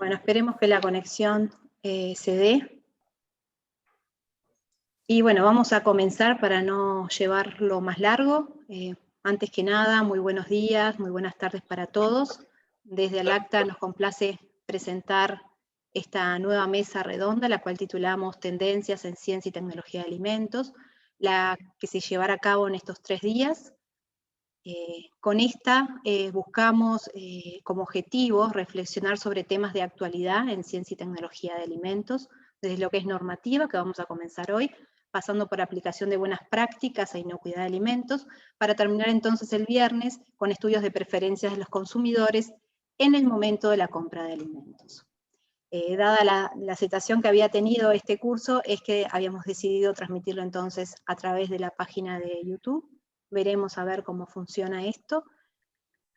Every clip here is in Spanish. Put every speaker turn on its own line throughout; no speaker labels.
Bueno, esperemos que la conexión se dé. Y bueno, vamos a comenzar para no llevarlo más largo. Antes que nada, muy buenos días, muy buenas tardes para todos. Desde ALACTA nos complace presentar esta nueva mesa redonda, la cual titulamos Tendencias en Ciencia y Tecnología de Alimentos, la que se llevará a cabo en estos 3 días. Con esta buscamos como objetivo reflexionar sobre temas de actualidad en ciencia y tecnología de alimentos, desde lo que es normativa, que vamos a comenzar hoy, pasando por aplicación de buenas prácticas e inocuidad de alimentos, para terminar entonces el viernes con estudios de preferencias de los consumidores en el momento de la compra de alimentos. Dada la situación que había tenido este curso, es que habíamos decidido transmitirlo entonces a través de la página de YouTube. Veremos a ver cómo funciona esto.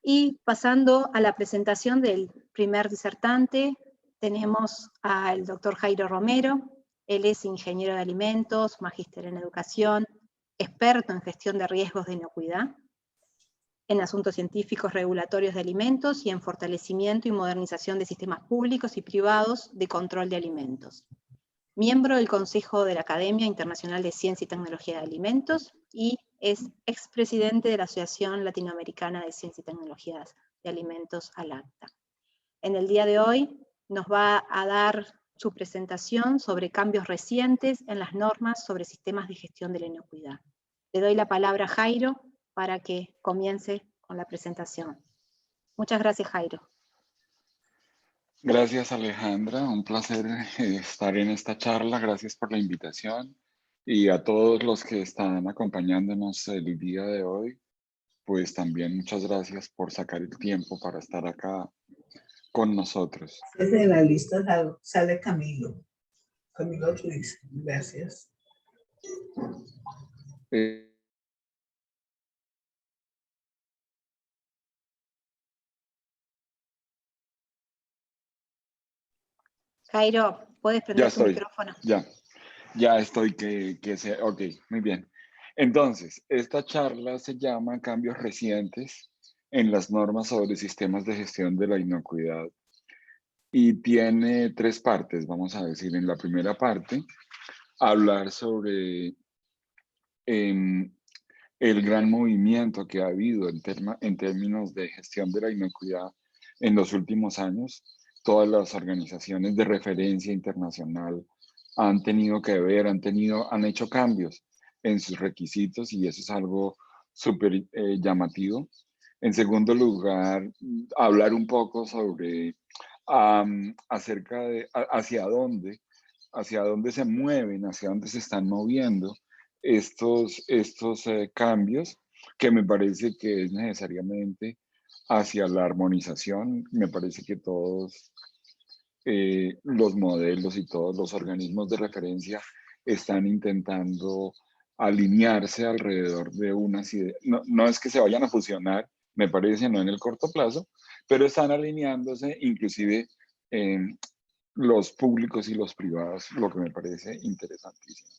Y pasando a la presentación del primer disertante, tenemos al doctor Jairo Romero. Él es ingeniero de alimentos, magíster en educación, experto en gestión de riesgos de inocuidad, en asuntos científicos regulatorios de alimentos y en fortalecimiento y modernización de sistemas públicos y privados de control de alimentos. Miembro del Consejo de la Academia Internacional de Ciencia y Tecnología de Alimentos y es expresidente de la Asociación Latinoamericana de Ciencia y Tecnologías de Alimentos, ALACTA. En el día de hoy nos va a dar su presentación sobre cambios recientes en las normas sobre sistemas de gestión de la inocuidad. Le doy la palabra a Jairo para que comience con la presentación. Muchas gracias, Jairo.
Gracias, Alejandra. Un placer estar en esta charla. Gracias por la invitación. Y a todos los que están acompañándonos el día de hoy, pues también muchas gracias por sacar el tiempo para estar acá con nosotros.
Desde la lista sale Camilo Ruiz. Gracias.
Jairo, ¿puedes prender tu micrófono?
Ya estoy, ok, muy bien. Entonces, esta charla se llama Cambios recientes en las normas sobre sistemas de gestión de la inocuidad y tiene 3 partes, vamos a decir. En la primera parte, hablar sobre el gran movimiento que ha habido en términos de gestión de la inocuidad en los últimos años. Todas las organizaciones de referencia internacional han tenido que ver, han hecho cambios en sus requisitos y eso es algo súper llamativo. En segundo lugar, hablar un poco sobre acerca de hacia dónde se mueven, hacia dónde se están moviendo estos cambios, que me parece que es necesariamente hacia la armonización. Me parece que todos los modelos y todos los organismos de referencia están intentando alinearse alrededor de unas ideas. No es que se vayan a fusionar, me parece, no en el corto plazo, pero están alineándose inclusive los públicos y los privados, lo que me parece interesantísimo.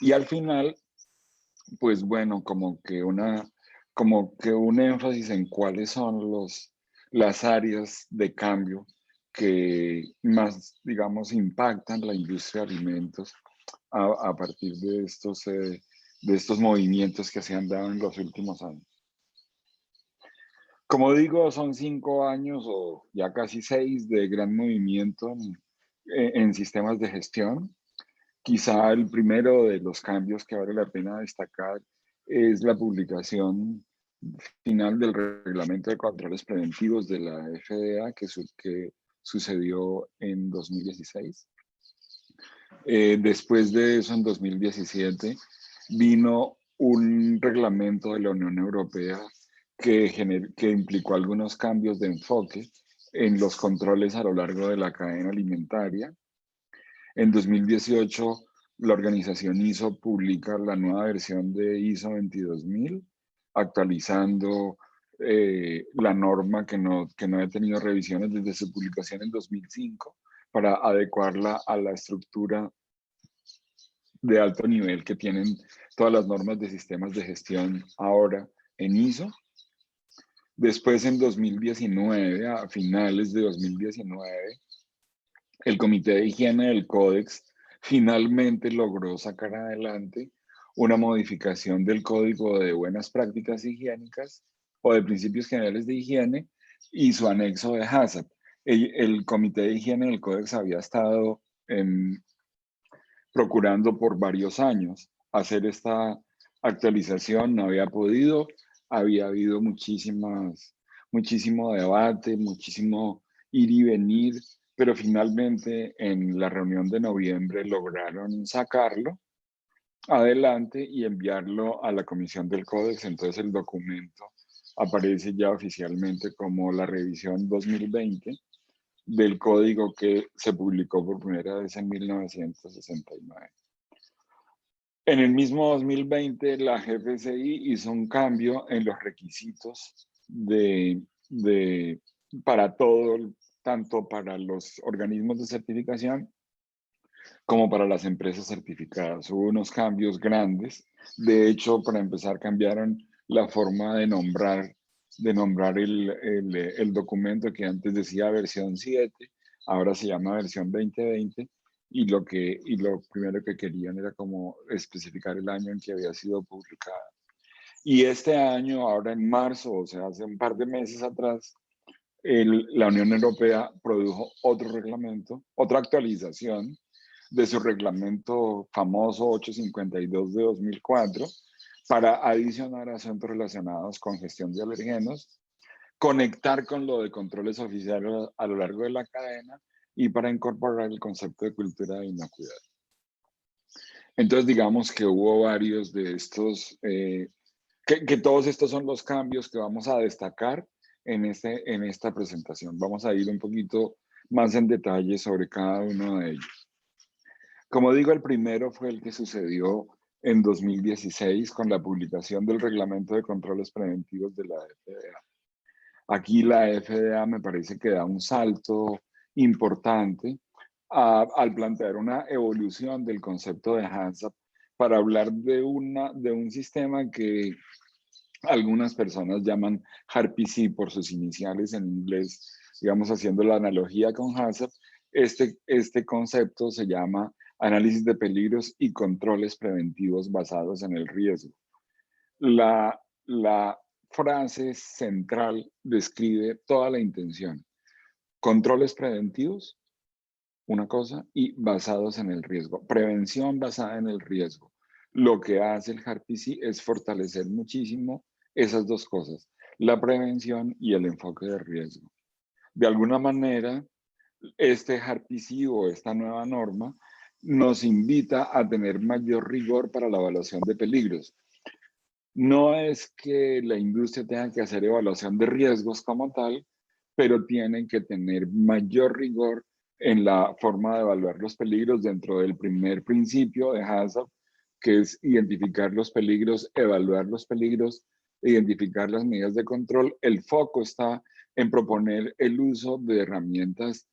Y al final, pues bueno, como que un énfasis en cuáles son las áreas de cambio que más, digamos, impactan la industria de alimentos a partir de estos movimientos que se han dado en los últimos años. Como digo, son 5 años o ya casi 6 de gran movimiento en sistemas de gestión. Quizá el primero de los cambios que vale la pena destacar es la publicación final del Reglamento de Controles Preventivos de la FDA que sucedió en 2016. Después de eso, en 2017, vino un reglamento de la Unión Europea que implicó algunos cambios de enfoque en los controles a lo largo de la cadena alimentaria. En 2018, la organización ISO publica la nueva versión de ISO 22000, actualizando la norma que no ha tenido revisiones desde su publicación en 2005 para adecuarla a la estructura de alto nivel que tienen todas las normas de sistemas de gestión ahora en ISO. Después, en 2019, a finales de 2019, el Comité de Higiene del Códex finalmente logró sacar adelante una modificación del Código de Buenas Prácticas Higiénicas o de Principios Generales de Higiene y su anexo de HACCP. El Comité de Higiene del Códex había estado procurando por varios años hacer esta actualización, no había podido, había habido muchísimo debate, muchísimo ir y venir, pero finalmente en la reunión de noviembre lograron sacarlo adelante y enviarlo a la Comisión del Códex. Entonces el documento aparece ya oficialmente como la revisión 2020 del código que se publicó por primera vez en 1969. En el mismo 2020, la GFCI hizo un cambio en los requisitos para todo, tanto para los organismos de certificación como para las empresas certificadas. Hubo unos cambios grandes. De hecho, para empezar, cambiaron la forma de nombrar el documento que antes decía versión 7, ahora se llama versión 2020, y lo primero que querían era como especificar el año en que había sido publicada. Y este año, ahora en marzo, o sea, hace un par de meses atrás, la Unión Europea produjo otro reglamento, otra actualización de su reglamento famoso 852 de 2004 para adicionar asuntos relacionados con gestión de alergenos, conectar con lo de controles oficiales a lo largo de la cadena y para incorporar el concepto de cultura de inocuidad. Entonces, digamos que hubo varios de estos, que todos estos son los cambios que vamos a destacar en esta presentación. Vamos a ir un poquito más en detalle sobre cada uno de ellos. Como digo, el primero fue el que sucedió en 2016 con la publicación del Reglamento de Controles Preventivos de la FDA. Aquí la FDA me parece que da un salto importante al plantear una evolución del concepto de HACCP para hablar de un sistema que algunas personas llaman HARPC por sus iniciales en inglés, digamos haciendo la analogía con HACCP. Este concepto se llama análisis de peligros y controles preventivos basados en el riesgo. La frase central describe toda la intención. Controles preventivos, una cosa, y basados en el riesgo. Prevención basada en el riesgo. Lo que hace el HARPC es fortalecer muchísimo esas dos cosas, la prevención y el enfoque de riesgo. De alguna manera, este HARPC o esta nueva norma nos invita a tener mayor rigor para la evaluación de peligros. No es que la industria tenga que hacer evaluación de riesgos como tal, pero tienen que tener mayor rigor en la forma de evaluar los peligros dentro del primer principio de HACCP, que es identificar los peligros, evaluar los peligros, identificar las medidas de control. El foco está en proponer el uso de herramientas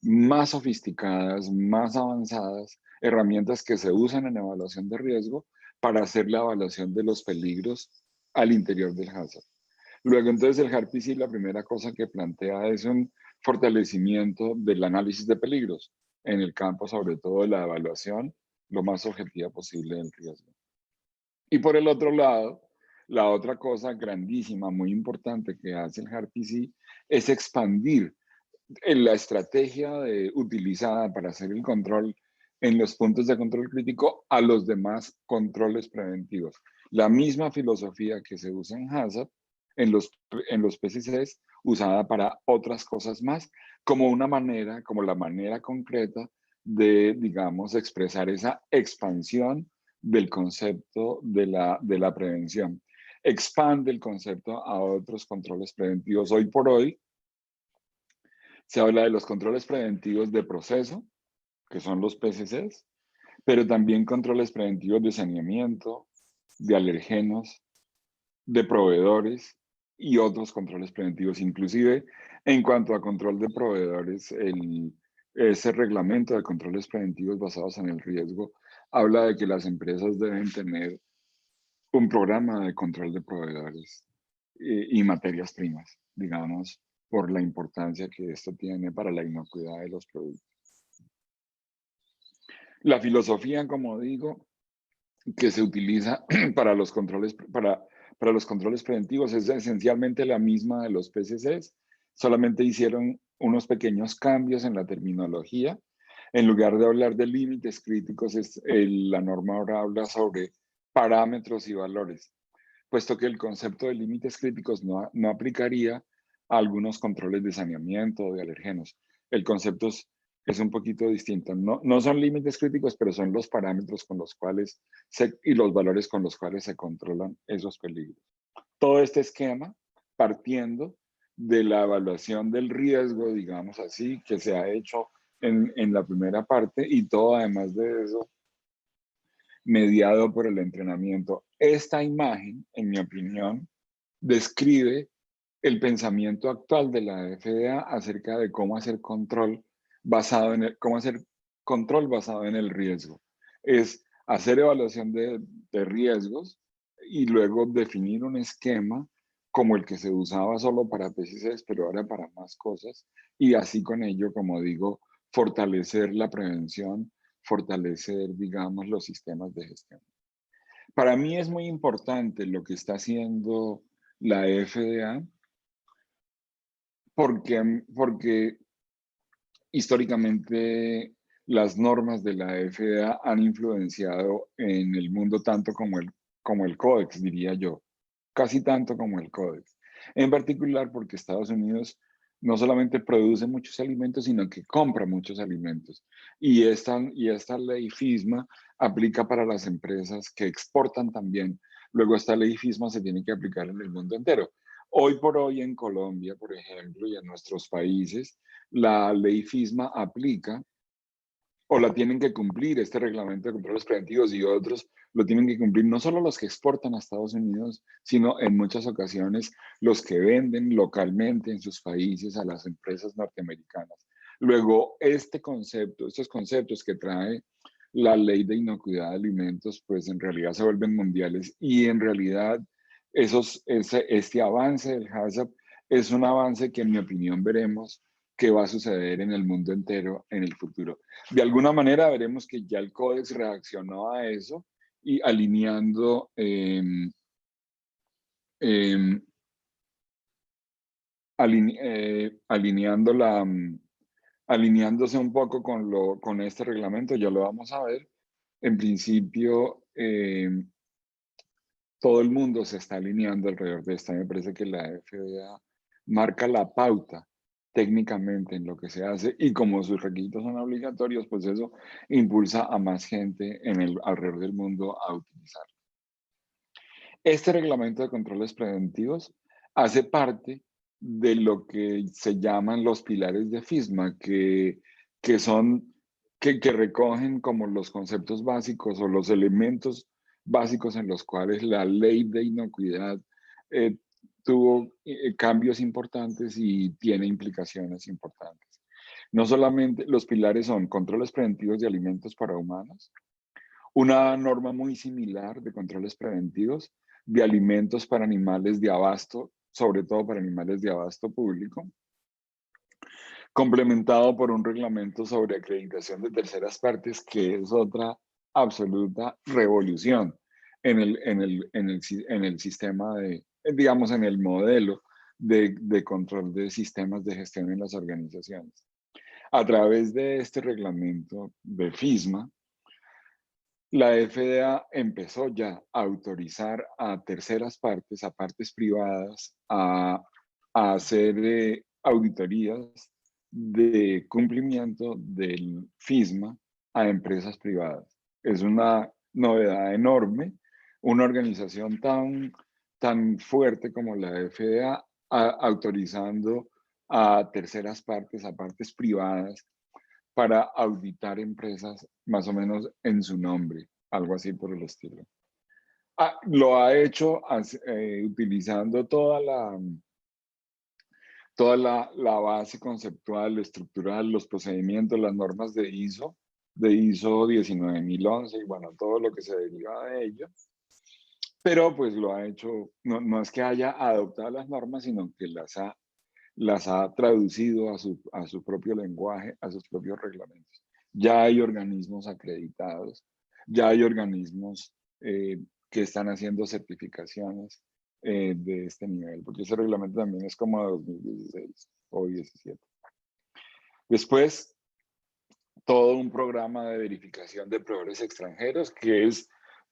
más sofisticadas, más avanzadas, herramientas que se usan en evaluación de riesgo para hacer la evaluación de los peligros al interior del HACCP. Luego, entonces, el HARPC, la primera cosa que plantea es un fortalecimiento del análisis de peligros en el campo, sobre todo de la evaluación, lo más objetiva posible del riesgo. Y por el otro lado, la otra cosa grandísima, muy importante que hace el HARPC es expandir en la estrategia utilizada para hacer el control en los puntos de control crítico a los demás controles preventivos. La misma filosofía que se usa en HACCP, en los PCCs, usada para otras cosas más, como la manera concreta de, digamos, expresar esa expansión del concepto de la prevención. Expande el concepto a otros controles preventivos. Hoy por hoy, se habla de los controles preventivos de proceso, que son los PCCs, pero también controles preventivos de saneamiento, de alergenos, de proveedores y otros controles preventivos. Inclusive, en cuanto a control de proveedores, ese reglamento de controles preventivos basados en el riesgo habla de que las empresas deben tener un programa de control de proveedores y materias primas, digamos, por la importancia que esto tiene para la inocuidad de los productos. La filosofía, como digo, que se utiliza para los controles, para los controles preventivos es esencialmente la misma de los PCCs, solamente hicieron unos pequeños cambios en la terminología. En lugar de hablar de límites críticos, la norma ahora habla sobre parámetros y valores, puesto que el concepto de límites críticos no aplicaría a algunos controles de saneamiento o de alergenos. El concepto es un poquito distinto. No son límites críticos, pero son los parámetros con los cuales y los valores con los cuales se controlan esos peligros. Todo este esquema partiendo de la evaluación del riesgo, digamos así, que se ha hecho en la primera parte, y todo además de eso mediado por el entrenamiento. Esta imagen, en mi opinión, describe el pensamiento actual de la FDA acerca de cómo hacer control basado en el riesgo. Es hacer evaluación de riesgos y luego definir un esquema como el que se usaba solo para PCCs, pero ahora para más cosas, y así con ello, como digo, fortalecer la prevención, fortalecer, digamos, los sistemas de gestión. Para mí es muy importante lo que está haciendo la FDA, porque históricamente las normas de la FDA han influenciado en el mundo tanto como el Códex, diría yo, casi tanto como el Códex. En particular porque Estados Unidos no solamente produce muchos alimentos, sino que compra muchos alimentos. Y esta ley FISMA aplica para las empresas que exportan también. Luego esta ley FISMA se tiene que aplicar en el mundo entero. Hoy por hoy en Colombia, por ejemplo, y en nuestros países, la ley FISMA aplica o la tienen que cumplir, este reglamento de controles preventivos y otros lo tienen que cumplir no solo los que exportan a Estados Unidos, sino en muchas ocasiones los que venden localmente en sus países a las empresas norteamericanas. Luego, estos conceptos que trae la ley de inocuidad de alimentos, pues en realidad se vuelven mundiales, y en realidad este avance del HACCP es un avance que en mi opinión veremos que va a suceder en el mundo entero en el futuro. De alguna manera veremos que ya el Códex reaccionó a eso y alineando alineándose un poco con este reglamento, ya lo vamos a ver. En principio, todo el mundo se está alineando alrededor de esta. Me parece que la FDA marca la pauta técnicamente en lo que se hace, y como sus requisitos son obligatorios, pues eso impulsa a más gente alrededor del mundo a utilizarlo. Este reglamento de controles preventivos hace parte de lo que se llaman los pilares de FISMA, que recogen como los conceptos básicos o los elementos básicos en los cuales la ley de inocuidad tuvo cambios importantes y tiene implicaciones importantes. No solamente los pilares son controles preventivos de alimentos para humanos, una norma muy similar de controles preventivos de alimentos para animales de abasto, sobre todo para animales de abasto público, complementado por un reglamento sobre acreditación de terceras partes, que es otra absoluta revolución en el sistema digamos, en el modelo de control de sistemas de gestión en las organizaciones. A través de este reglamento de FISMA, la FDA empezó ya a autorizar a terceras partes, a partes privadas, a hacer auditorías de cumplimiento del FISMA a empresas privadas. Es una novedad enorme. Una organización tan fuerte como la FDA autorizando a terceras partes, a partes privadas, para auditar empresas más o menos en su nombre, algo así por el estilo. Lo ha hecho utilizando toda la base conceptual, estructural, los procedimientos, las normas de ISO 19011 y bueno, todo lo que se deriva de ello. Pero pues lo ha hecho, no es que haya adoptado las normas, sino que las ha traducido a su propio lenguaje, a sus propios reglamentos. ya hay organismos acreditados, ya hay organismos que están haciendo certificaciones de este nivel, porque ese reglamento también es como de 2016 o 17. Después, todo un programa de verificación de proveedores extranjeros, que es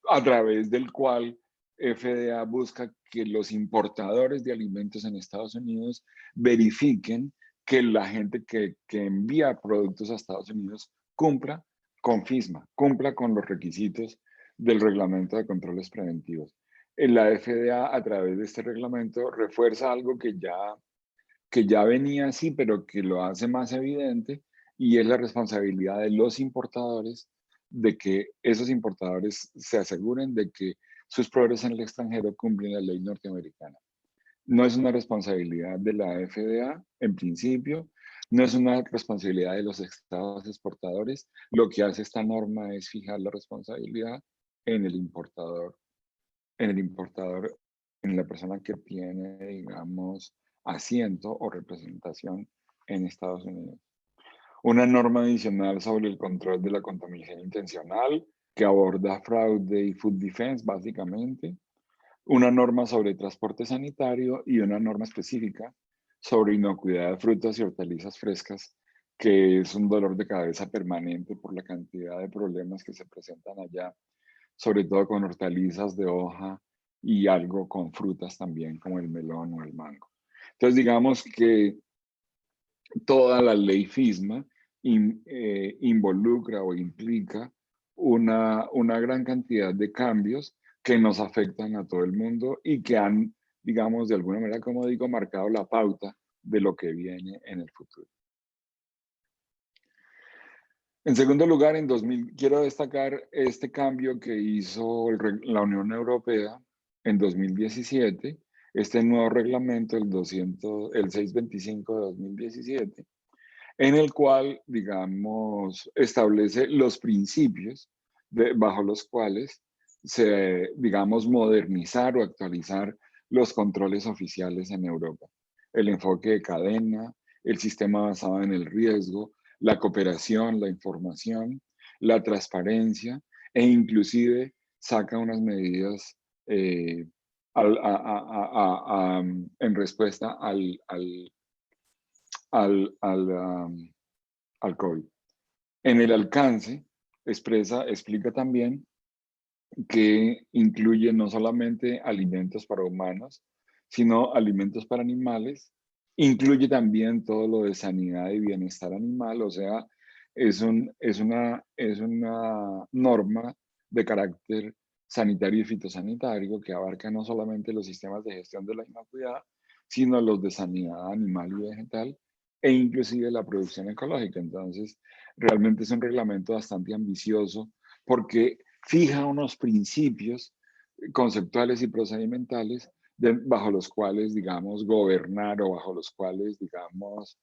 a través del cual FDA busca que los importadores de alimentos en Estados Unidos verifiquen que la gente que envía productos a Estados Unidos cumpla con FISMA, cumpla con los requisitos del reglamento de controles preventivos. La FDA, a través de este reglamento, refuerza algo que ya venía así, pero que lo hace más evidente, y es la responsabilidad de los importadores, de que esos importadores se aseguren de que sus proveedores en el extranjero cumplen la ley norteamericana. No es una responsabilidad de la FDA, en principio, no es una responsabilidad de los estados exportadores. Lo que hace esta norma es fijar la responsabilidad en el importador, en la persona que tiene, digamos, asiento o representación en Estados Unidos. Una norma adicional sobre el control de la contaminación intencional, que aborda fraude y food defense, básicamente. Una norma sobre transporte sanitario y una norma específica sobre inocuidad de frutas y hortalizas frescas, que es un dolor de cabeza permanente por la cantidad de problemas que se presentan allá, sobre todo con hortalizas de hoja y algo con frutas también, como el melón o el mango. Entonces, digamos que toda la ley FISMA involucra o implica una gran cantidad de cambios que nos afectan a todo el mundo y que han, digamos, de alguna manera, como digo, marcado la pauta de lo que viene en el futuro. En segundo lugar, quiero destacar este cambio que hizo la Unión Europea en 2017, este nuevo reglamento, el 625 de 2017, en el cual, digamos, establece los principios bajo los cuales se, digamos, modernizar o actualizar los controles oficiales en Europa. El enfoque de cadena, el sistema basado en el riesgo, la cooperación, la información, la transparencia, e inclusive saca unas medidas en respuesta al COVID. En el alcance, explica también que incluye no solamente alimentos para humanos, sino alimentos para animales. Incluye también todo lo de sanidad y bienestar animal, o sea, es una norma de carácter sanitario y fitosanitario que abarca no solamente los sistemas de gestión de la inocuidad, sino los de sanidad animal y vegetal, e inclusive la producción ecológica. Entonces, realmente es un reglamento bastante ambicioso porque fija unos principios conceptuales y procedimentales bajo los cuales, digamos, gobernar, o bajo los cuales, digamos,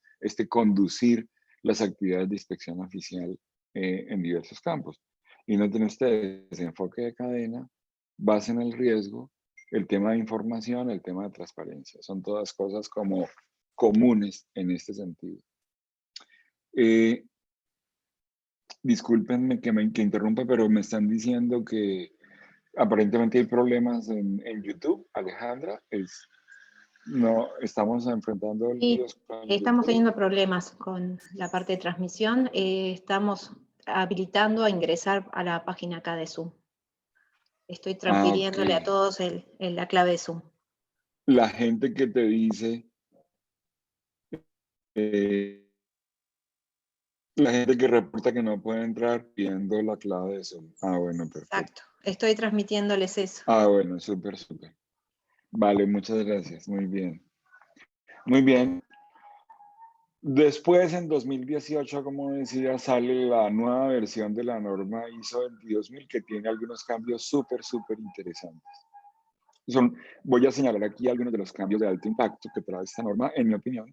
conducir las actividades de inspección oficial en diversos campos. Y noten ustedes, enfoque de cadena, base en el riesgo, el tema de información, el tema de transparencia. Son todas cosas como comunes en este sentido. Discúlpenme que interrumpa, pero me están diciendo que aparentemente hay problemas en YouTube. Alejandra, no, estamos enfrentando
Sí,
con
estamos
YouTube.
teniendo problemas con la parte de transmisión. Estamos habilitando a ingresar a la página acá de Zoom. Estoy transfiriéndole a todos la clave de Zoom.
La gente que te dice, la gente que reporta que no puede entrar pidiendo la clave de Zoom. Bueno, perfecto.
Exacto, estoy transmitiéndoles eso.
Bueno, súper. Vale, muchas gracias, muy bien. Muy bien. Después, en 2018, como decía, sale la nueva versión de la norma ISO 22000, que tiene algunos cambios súper interesantes. Voy a señalar aquí algunos de los cambios de alto impacto que trae esta norma, en mi opinión.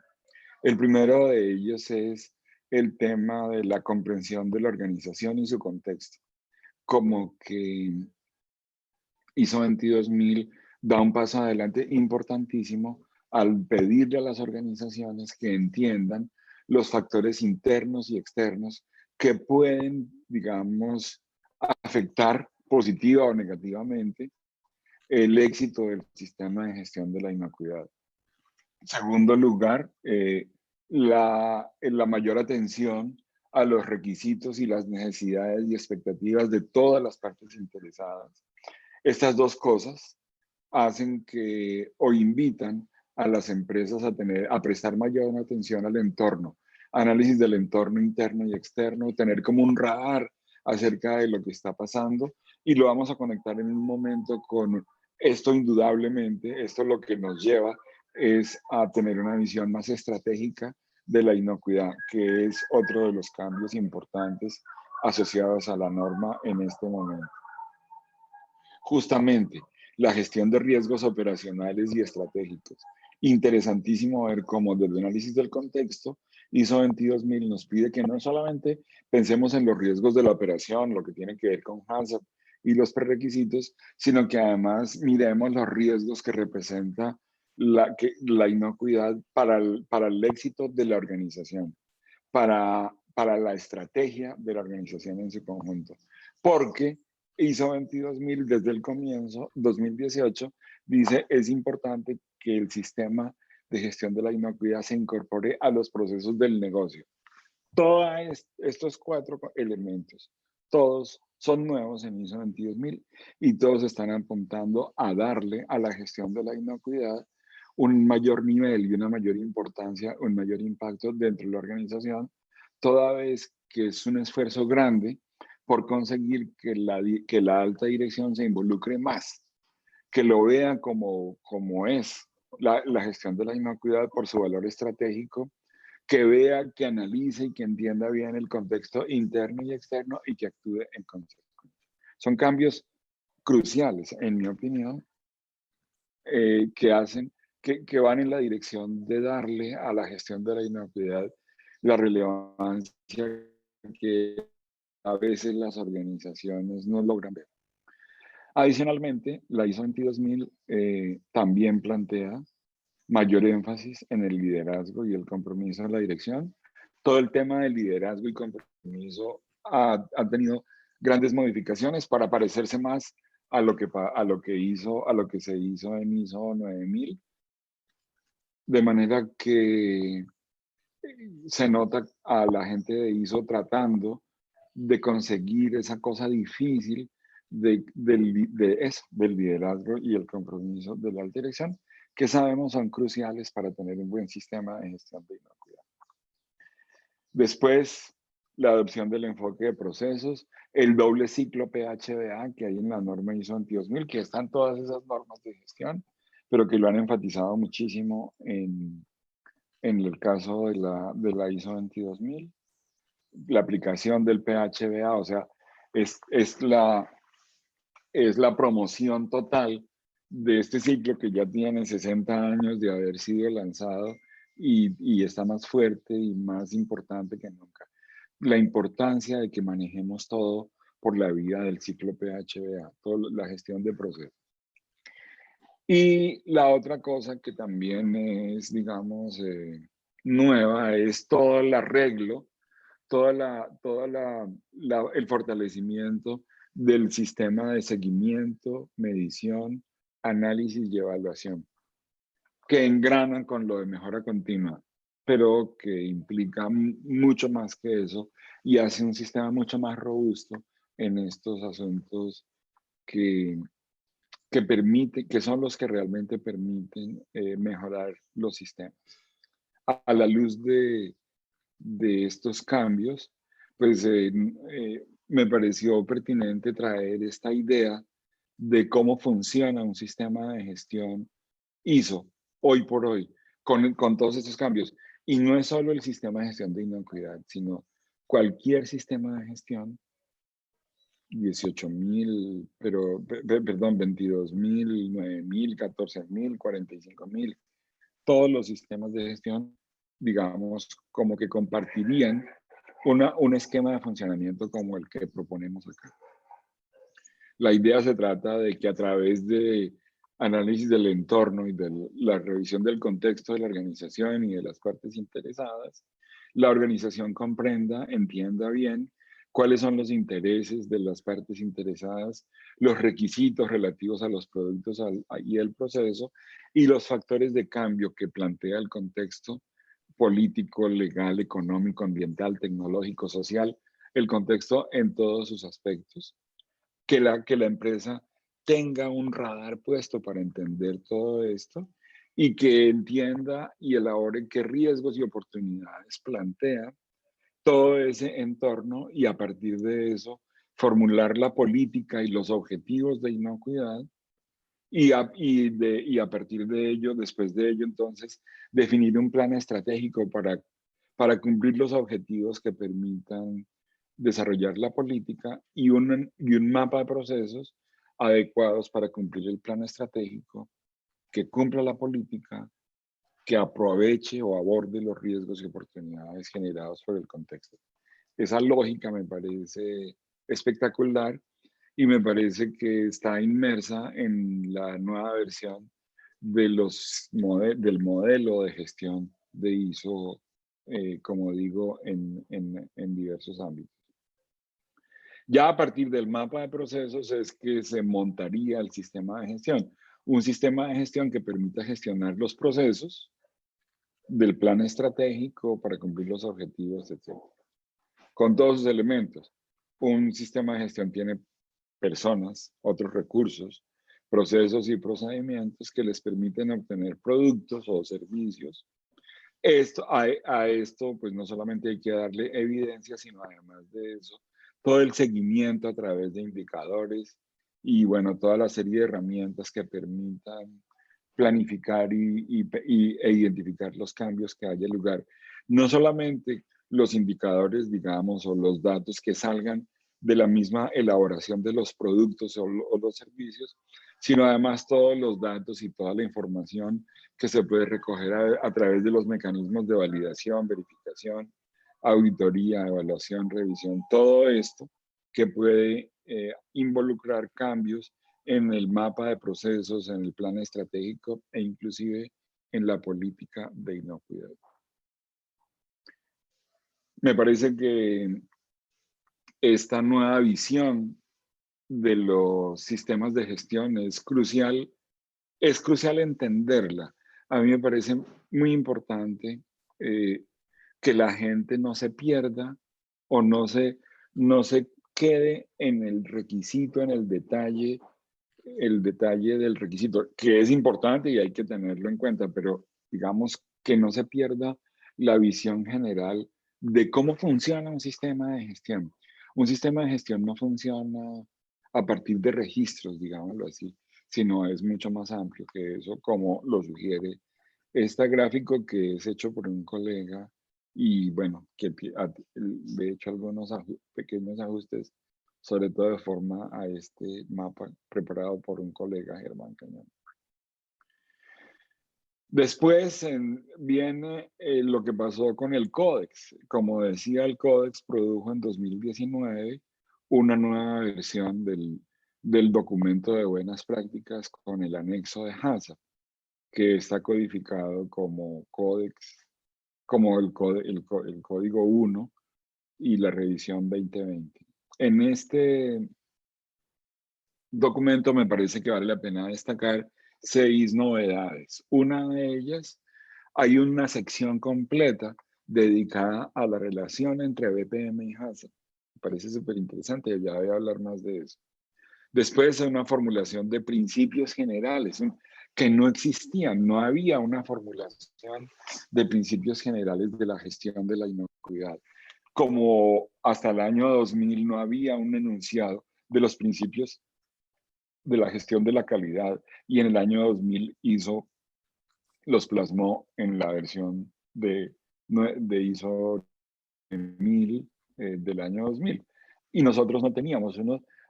El primero de ellos es el tema de la comprensión de la organización y su contexto. Como que ISO 22000 da un paso adelante importantísimo al pedirle a las organizaciones que entiendan los factores internos y externos que pueden, digamos, afectar positiva o negativamente el éxito del sistema de gestión de la inocuidad. En segundo lugar, la mayor atención a los requisitos y las necesidades y expectativas de todas las partes interesadas. Estas dos cosas hacen que, o invitan a las empresas a prestar mayor atención al entorno, análisis del entorno interno y externo, tener como un radar acerca de lo que está pasando, y lo vamos a conectar en un momento con esto. Indudablemente, esto lo que nos lleva es a tener una visión más estratégica de la inocuidad, que es otro de los cambios importantes asociados a la norma en este momento. Justamente, la gestión de riesgos operacionales y estratégicos. Interesantísimo ver cómo desde el análisis del contexto, ISO 22000 nos pide que no solamente pensemos en los riesgos de la operación, lo que tiene que ver con HACCP y los prerequisitos, sino que además miremos los riesgos que representa la inocuidad para el éxito de la organización, para la estrategia de la organización en su conjunto. Porque ISO 22000 desde el comienzo, 2018, dice es importante que el sistema de gestión de la inocuidad se incorpore a los procesos del negocio. Todos estos 4 elementos, todos son nuevos en ISO 22000 y todos están apuntando a darle a la gestión de la inocuidad un mayor nivel y una mayor importancia, un mayor impacto dentro de la organización, toda vez que es un esfuerzo grande por conseguir que la alta dirección se involucre más, que lo vea como es la gestión de la inocuidad por su valor estratégico, que vea, que analice y que entienda bien el contexto interno y externo y que actúe en consecuencia. Son cambios cruciales, en mi opinión, que van en la dirección de darle a la gestión de la inocuidad la relevancia que a veces las organizaciones no logran ver. Adicionalmente, la ISO 22000 también plantea mayor énfasis en el liderazgo y el compromiso de la dirección. Todo el tema del liderazgo y compromiso ha tenido grandes modificaciones para parecerse más a lo que se hizo en ISO 9000, de manera que se nota a la gente de ISO tratando de conseguir esa cosa difícil del liderazgo y el compromiso de la alta dirección, que sabemos son cruciales para tener un buen sistema de gestión de inocuidad. Después, la adopción del enfoque de procesos, el doble ciclo PHBA que hay en la norma ISO 22000, que están todas esas normas de gestión, pero que lo han enfatizado muchísimo en el caso de la ISO 22000. La aplicación del PHBA, o sea, es la promoción total de este ciclo que ya tiene 60 años de haber sido lanzado y está más fuerte y más importante que nunca. La importancia de que manejemos todo por la vía del ciclo PHBA, toda la gestión de procesos. Y la otra cosa que también es, digamos, nueva es todo el arreglo, el fortalecimiento del sistema de seguimiento, medición, análisis y evaluación, que engranan con lo de mejora continua, pero que implica mucho más que eso y hace un sistema mucho más robusto en estos asuntos que son los que realmente permiten mejorar los sistemas. A la luz de estos cambios, pues me pareció pertinente traer esta idea de cómo funciona un sistema de gestión ISO hoy por hoy, con todos estos cambios. Y no es solo el sistema de gestión de inocuidad, sino cualquier sistema de gestión, 18.000, perdón, 22.000, 9.000, 14.000, 45.000, todos los sistemas de gestión, digamos, como que compartirían un esquema de funcionamiento como el que proponemos acá. La idea se trata de que a través de análisis del entorno y de la revisión del contexto de la organización y de las partes interesadas, la organización comprenda, entienda bien cuáles son los intereses de las partes interesadas, los requisitos relativos a los productos y el proceso, y los factores de cambio que plantea el contexto político, legal, económico, ambiental, tecnológico, social, el contexto en todos sus aspectos. Que la empresa tenga un radar puesto para entender todo esto y que entienda y elabore qué riesgos y oportunidades plantea todo ese entorno, y a partir de eso formular la política y los objetivos de inocuidad, y a partir de ello, después de ello, entonces, definir un plan estratégico para cumplir los objetivos que permitan desarrollar la política, y un mapa de procesos adecuados para cumplir el plan estratégico, que cumpla la política, que aproveche o aborde los riesgos y oportunidades generados por el contexto. Esa lógica me parece espectacular y me parece que está inmersa en la nueva versión de del modelo de gestión de ISO, como digo, en diversos ámbitos. Ya a partir del mapa de procesos es que se montaría el sistema de gestión. Un sistema de gestión que permita gestionar los procesos del plan estratégico para cumplir los objetivos, etc. Con todos sus elementos. Un sistema de gestión tiene personas, otros recursos, procesos y procedimientos que les permiten obtener productos o servicios. A esto, pues no solamente hay que darle evidencia, sino además de eso, todo el seguimiento a través de indicadores y, bueno, toda la serie de herramientas que permitan planificar e identificar los cambios que haya lugar. No solamente los indicadores, digamos, o los datos que salgan de la misma elaboración de los productos o los servicios, sino además todos los datos y toda la información que se puede recoger a través de los mecanismos de validación, verificación, auditoría, evaluación, revisión, todo esto que puede involucrar cambios en el mapa de procesos, en el plan estratégico e inclusive en la política de inocuidad. Me parece que esta nueva visión de los sistemas de gestión es crucial entenderla. A mí me parece muy importante que la gente no se pierda o no se quede en el requisito, en el detalle del requisito, que es importante y hay que tenerlo en cuenta, pero digamos que no se pierda la visión general de cómo funciona un sistema de gestión. Un sistema de gestión no funciona a partir de registros, digámoslo así, sino es mucho más amplio que eso, como lo sugiere este gráfico que es hecho por un colega y, bueno, que de hecho algunos pequeños ajustes, sobre todo de forma a este mapa preparado por un colega, Germán Cañón. Después viene lo que pasó con el Códex. Como decía, el Códex produjo en 2019 una nueva versión del documento de buenas prácticas con el anexo de HACCP, que está codificado como Códex, como el Código 1 y la revisión 2020. En este documento me parece que vale la pena destacar 6 novedades. Una de ellas, hay una sección completa dedicada a la relación entre BPM y HACCP. Me parece súper interesante, ya voy a hablar más de eso. Después, una formulación de principios generales que no existían, no había una formulación de principios generales de la gestión de la inocuidad. Como hasta el año 2000 no había un enunciado de los principios de la gestión de la calidad, y en el año 2000 ISO los plasmó en la versión de ISO 1000 del año 2000. Y nosotros no teníamos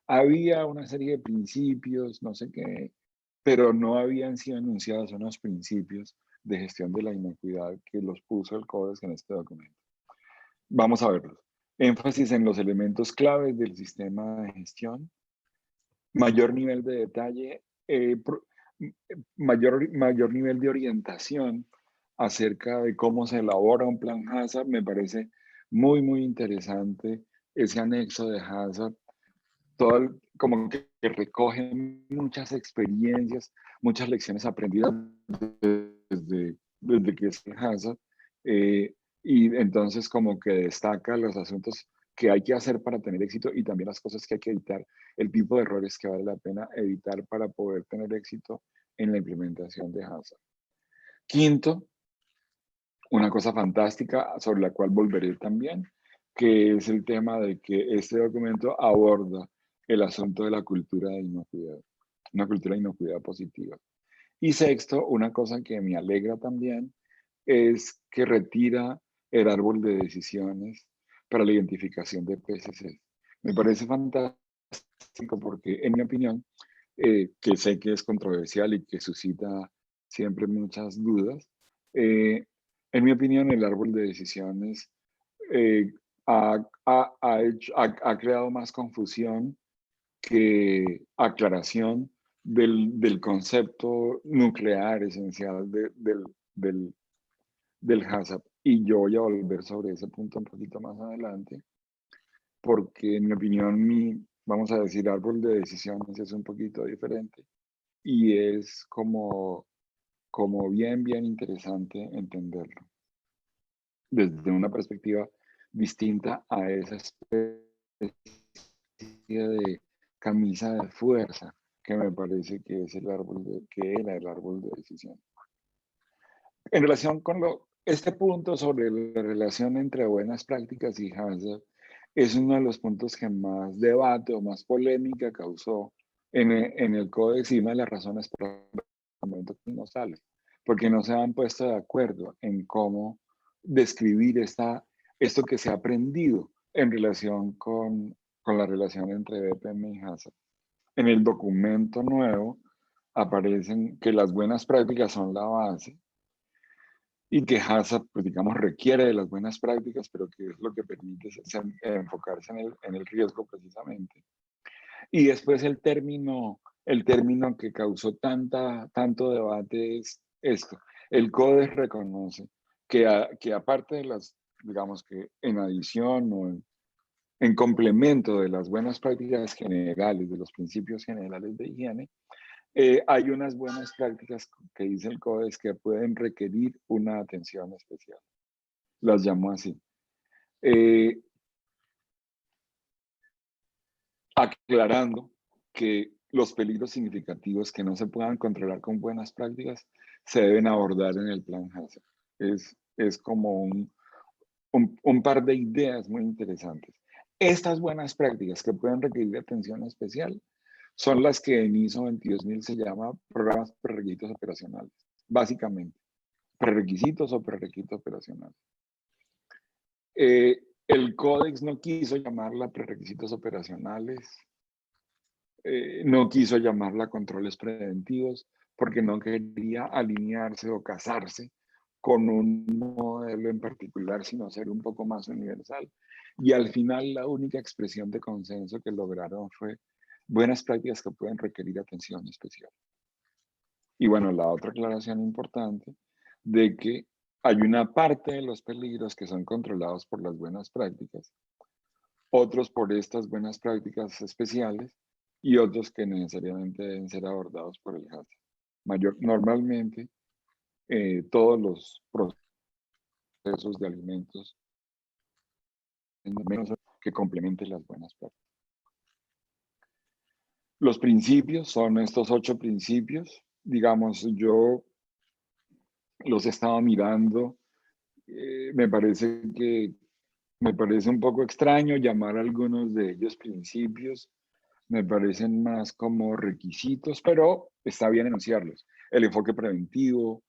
había una serie de principios, no sé qué, pero no habían sido enunciados unos principios de gestión de la inocuidad que los puso el Códex en este documento. Vamos a verlos. Énfasis en los elementos claves del sistema de gestión, mayor nivel de detalle. mayor nivel de orientación acerca de cómo se elabora un plan Hazard. Me parece muy interesante ese anexo de Hazard, como que recoge muchas experiencias, muchas lecciones aprendidas desde que es Hazard, y entonces como que destaca los asuntos que hay que hacer para tener éxito y también las cosas que hay que evitar, el tipo de errores que vale la pena evitar para poder tener éxito en la implementación de Hazard. Quinto, una cosa fantástica sobre la cual volveré también, que es el tema de que este documento aborda el asunto de la cultura de inocuidad, una cultura de inocuidad positiva. Y sexto, una cosa que me alegra también es que retira el árbol de decisiones para la identificación de PCC. Me parece fantástico porque, en mi opinión, que sé que es controversial y que suscita siempre muchas dudas, en mi opinión, el árbol de decisiones eh, ha creado más confusión que aclaración del concepto nuclear esencial del HACCP. Y yo voy a volver sobre ese punto un poquito más adelante, porque en mi opinión, vamos a decir, árbol de decisiones es un poquito diferente y es como bien interesante entenderlo desde una perspectiva distinta a esa especie de camisa de fuerza que me parece que es que era el árbol de decisión. En relación con este punto sobre la relación entre buenas prácticas y Hazard, es uno de los puntos que más debate o más polémica causó en el Códex, y una de las razones por el momento que no sale, porque no se han puesto de acuerdo en cómo describir esto que se ha aprendido en relación con la relación entre BPM y Hazard. En el documento nuevo aparecen que las buenas prácticas son la base y que HACCP, pues digamos, requiere de las buenas prácticas, pero que es lo que permite enfocarse en el riesgo precisamente. Y después el término que causó tanto debate es esto. El Codex reconoce que aparte de las, digamos que en adición o en complemento de las buenas prácticas generales, de los principios generales de higiene, hay unas buenas prácticas que dice el Codex que pueden requerir una atención especial. Las llamo así. Aclarando que los peligros significativos que no se puedan controlar con buenas prácticas se deben abordar en el plan Hazard. Es como un par de ideas muy interesantes. Estas buenas prácticas que pueden requerir atención especial son las que en ISO 22000 se llama programas prerequisitos operacionales. Básicamente, prerequisitos o prerequisitos operacionales. El Códex no quiso llamarla prerequisitos operacionales, no quiso llamarla controles preventivos, porque no quería alinearse o casarse con un modelo en particular, sino ser un poco más universal. Y al final la única expresión de consenso que lograron fue buenas prácticas que pueden requerir atención especial. Y bueno, la otra aclaración importante de que hay una parte de los peligros que son controlados por las buenas prácticas, otros por estas buenas prácticas especiales y otros que necesariamente deben ser abordados por el HACCP. Normalmente, todos los procesos de alimentos menos que complementen las buenas prácticas. Los principios son estos 8 principios. Digamos, yo los he estado mirando. Me parece un poco extraño llamar a algunos de ellos principios. Me parecen más como requisitos, pero está bien enunciarlos. El enfoque preventivo,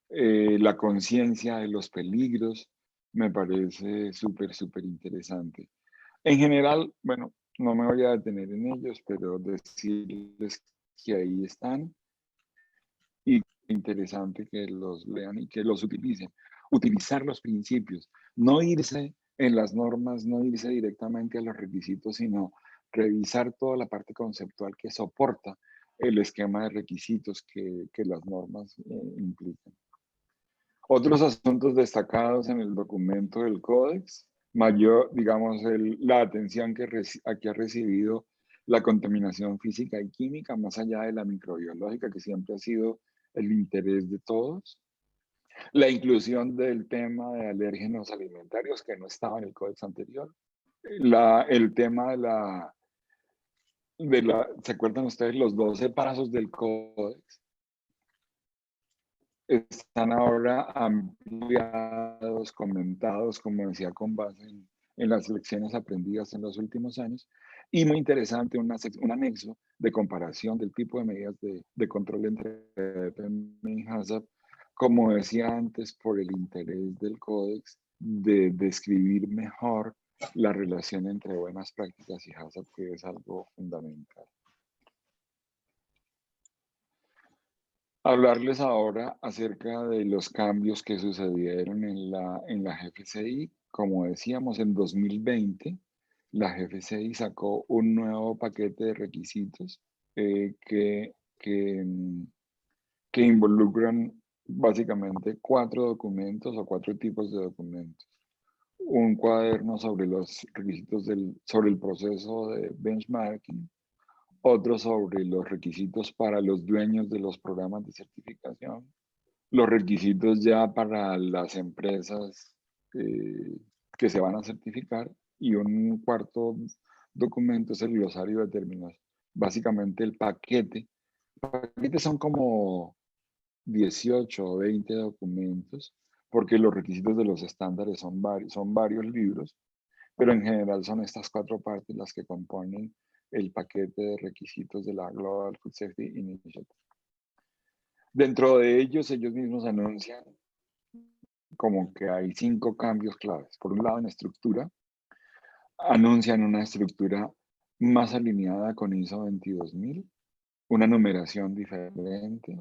la conciencia de los peligros, me parece súper interesante. En general, bueno, no me voy a detener en ellos, pero decirles que ahí están y interesante que los lean y que los utilicen. Utilizar los principios, no irse en las normas, no irse directamente a los requisitos, sino revisar toda la parte conceptual que soporta el esquema de requisitos que las normas implican. Otros asuntos destacados en el documento del Códex, digamos, la atención que ha recibido la contaminación física y química, más allá de la microbiológica, que siempre ha sido el interés de todos. La inclusión del tema de alérgenos alimentarios, que no estaba en el Códex anterior. El tema ¿se acuerdan ustedes los 12 pasos del Códex? Están ahora ampliados, comentados, como decía, con base en las lecciones aprendidas en los últimos años. Y muy interesante, un anexo de comparación del tipo de medidas de control entre EPM y HACCP, como decía antes, por el interés del Códex de describir mejor la relación entre buenas prácticas y HACCP, que es algo fundamental. Hablarles ahora acerca de los cambios que sucedieron en la GFCI. Como decíamos, en 2020, la GFCI sacó un nuevo paquete de requisitos que involucran básicamente 4 documentos o 4 tipos de documentos. Un cuaderno sobre los requisitos sobre el proceso de benchmarking, otro sobre los requisitos para los dueños de los programas de certificación, los requisitos ya para las empresas que se van a certificar, y un cuarto documento es el glosario de términos. Básicamente el paquete. Paquetes son como 18 o 20 documentos, porque los requisitos de los estándares son varios libros, pero en general son estas 4 partes las que componen el paquete de requisitos de la Global Food Safety Initiative. Dentro de ellos mismos anuncian como que hay 5 cambios claves. Por un lado, en estructura, anuncian una estructura más alineada con ISO 22000, una numeración diferente,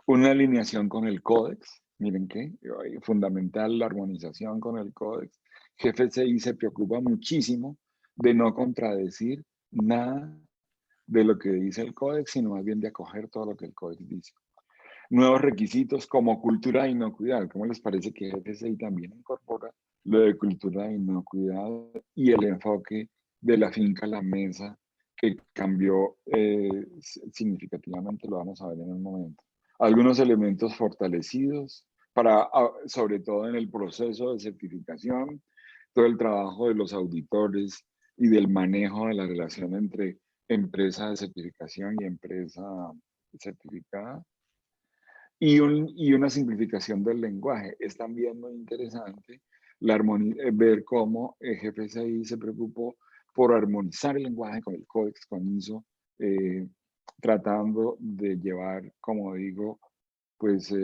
una alineación con el Códex. Miren qué fundamental la armonización con el Códex. GFCI se preocupa muchísimo de no contradecir nada de lo que dice el Códex, sino más bien de acoger todo lo que el Códex dice. Nuevos requisitos como cultura de inocuidad. ¿Cómo les parece que GFCI también incorpora lo de cultura de inocuidad y el enfoque de la finca a la mesa, que cambió significativamente? Lo vamos a ver en un momento. Algunos elementos fortalecidos, sobre todo en el proceso de certificación, todo el trabajo de los auditores y del manejo de la relación entre empresa de certificación y empresa certificada. Y una simplificación del lenguaje. Es también muy interesante ver cómo GFCI se preocupó por armonizar el lenguaje con el Códex, con ISO, tratando de llevar, como digo, pues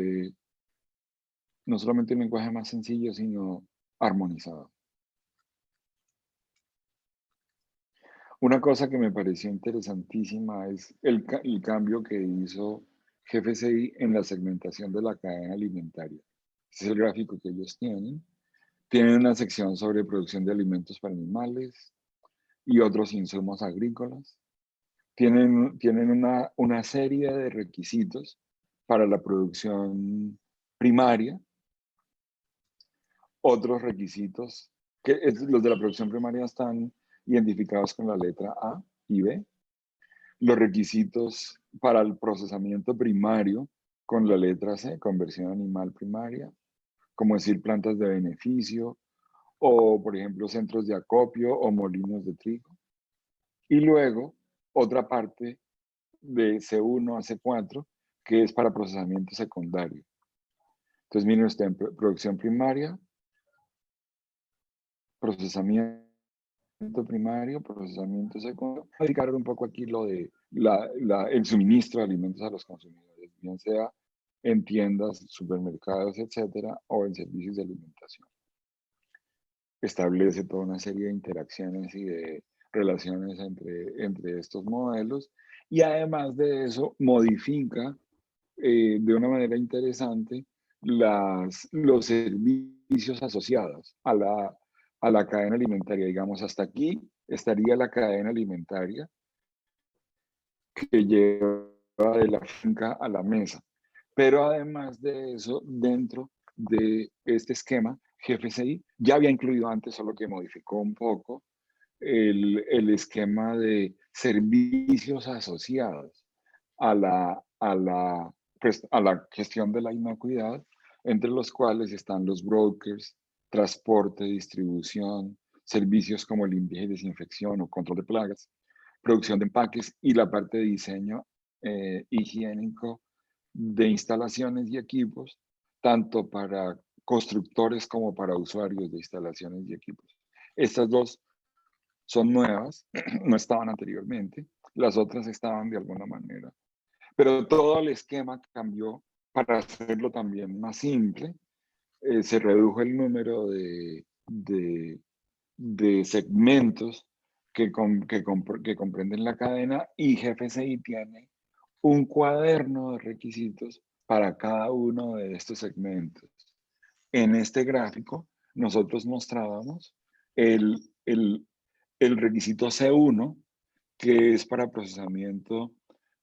no solamente un lenguaje más sencillo, sino armonizado. Una cosa que me pareció interesantísima es el cambio que hizo GFCI en la segmentación de la cadena alimentaria. Este es el gráfico que ellos tienen. Tienen una sección sobre producción de alimentos para animales y otros insumos agrícolas. Tienen una serie de requisitos para la producción primaria. Otros requisitos, los de la producción primaria están identificados con la letra A y B. Los requisitos para el procesamiento primario con la letra C, conversión animal primaria, como decir plantas de beneficio, o por ejemplo centros de acopio o molinos de trigo. Y luego otra parte de C1 a C4, que es para procesamiento secundario. Entonces miren usted, en producción primaria, procesamiento primario, procesamiento secundario. Explicar un poco aquí lo de el suministro de alimentos a los consumidores, bien sea en tiendas, supermercados, etcétera, o en servicios de alimentación. Establece toda una serie de interacciones y de relaciones entre estos modelos, y además de eso modifica de una manera interesante los servicios asociados a la cadena alimentaria. Digamos, hasta aquí estaría la cadena alimentaria, que lleva de la finca a la mesa. Pero además de eso, dentro de este esquema, GFCI ya había incluido antes, solo que modificó un poco, el esquema de servicios asociados a la gestión de la inocuidad, entre los cuales están los brokers, transporte, distribución, servicios como limpieza y desinfección o control de plagas, producción de empaques y la parte de diseño higiénico de instalaciones y equipos, tanto para constructores como para usuarios de instalaciones y equipos. Estas dos son nuevas, no estaban anteriormente, las otras estaban de alguna manera. Pero todo el esquema cambió para hacerlo también más simple. Se redujo el número de segmentos que comprenden la cadena y GFCI tiene un cuaderno de requisitos para cada uno de estos segmentos. En este gráfico nosotros mostrábamos el requisito C1, que es para procesamiento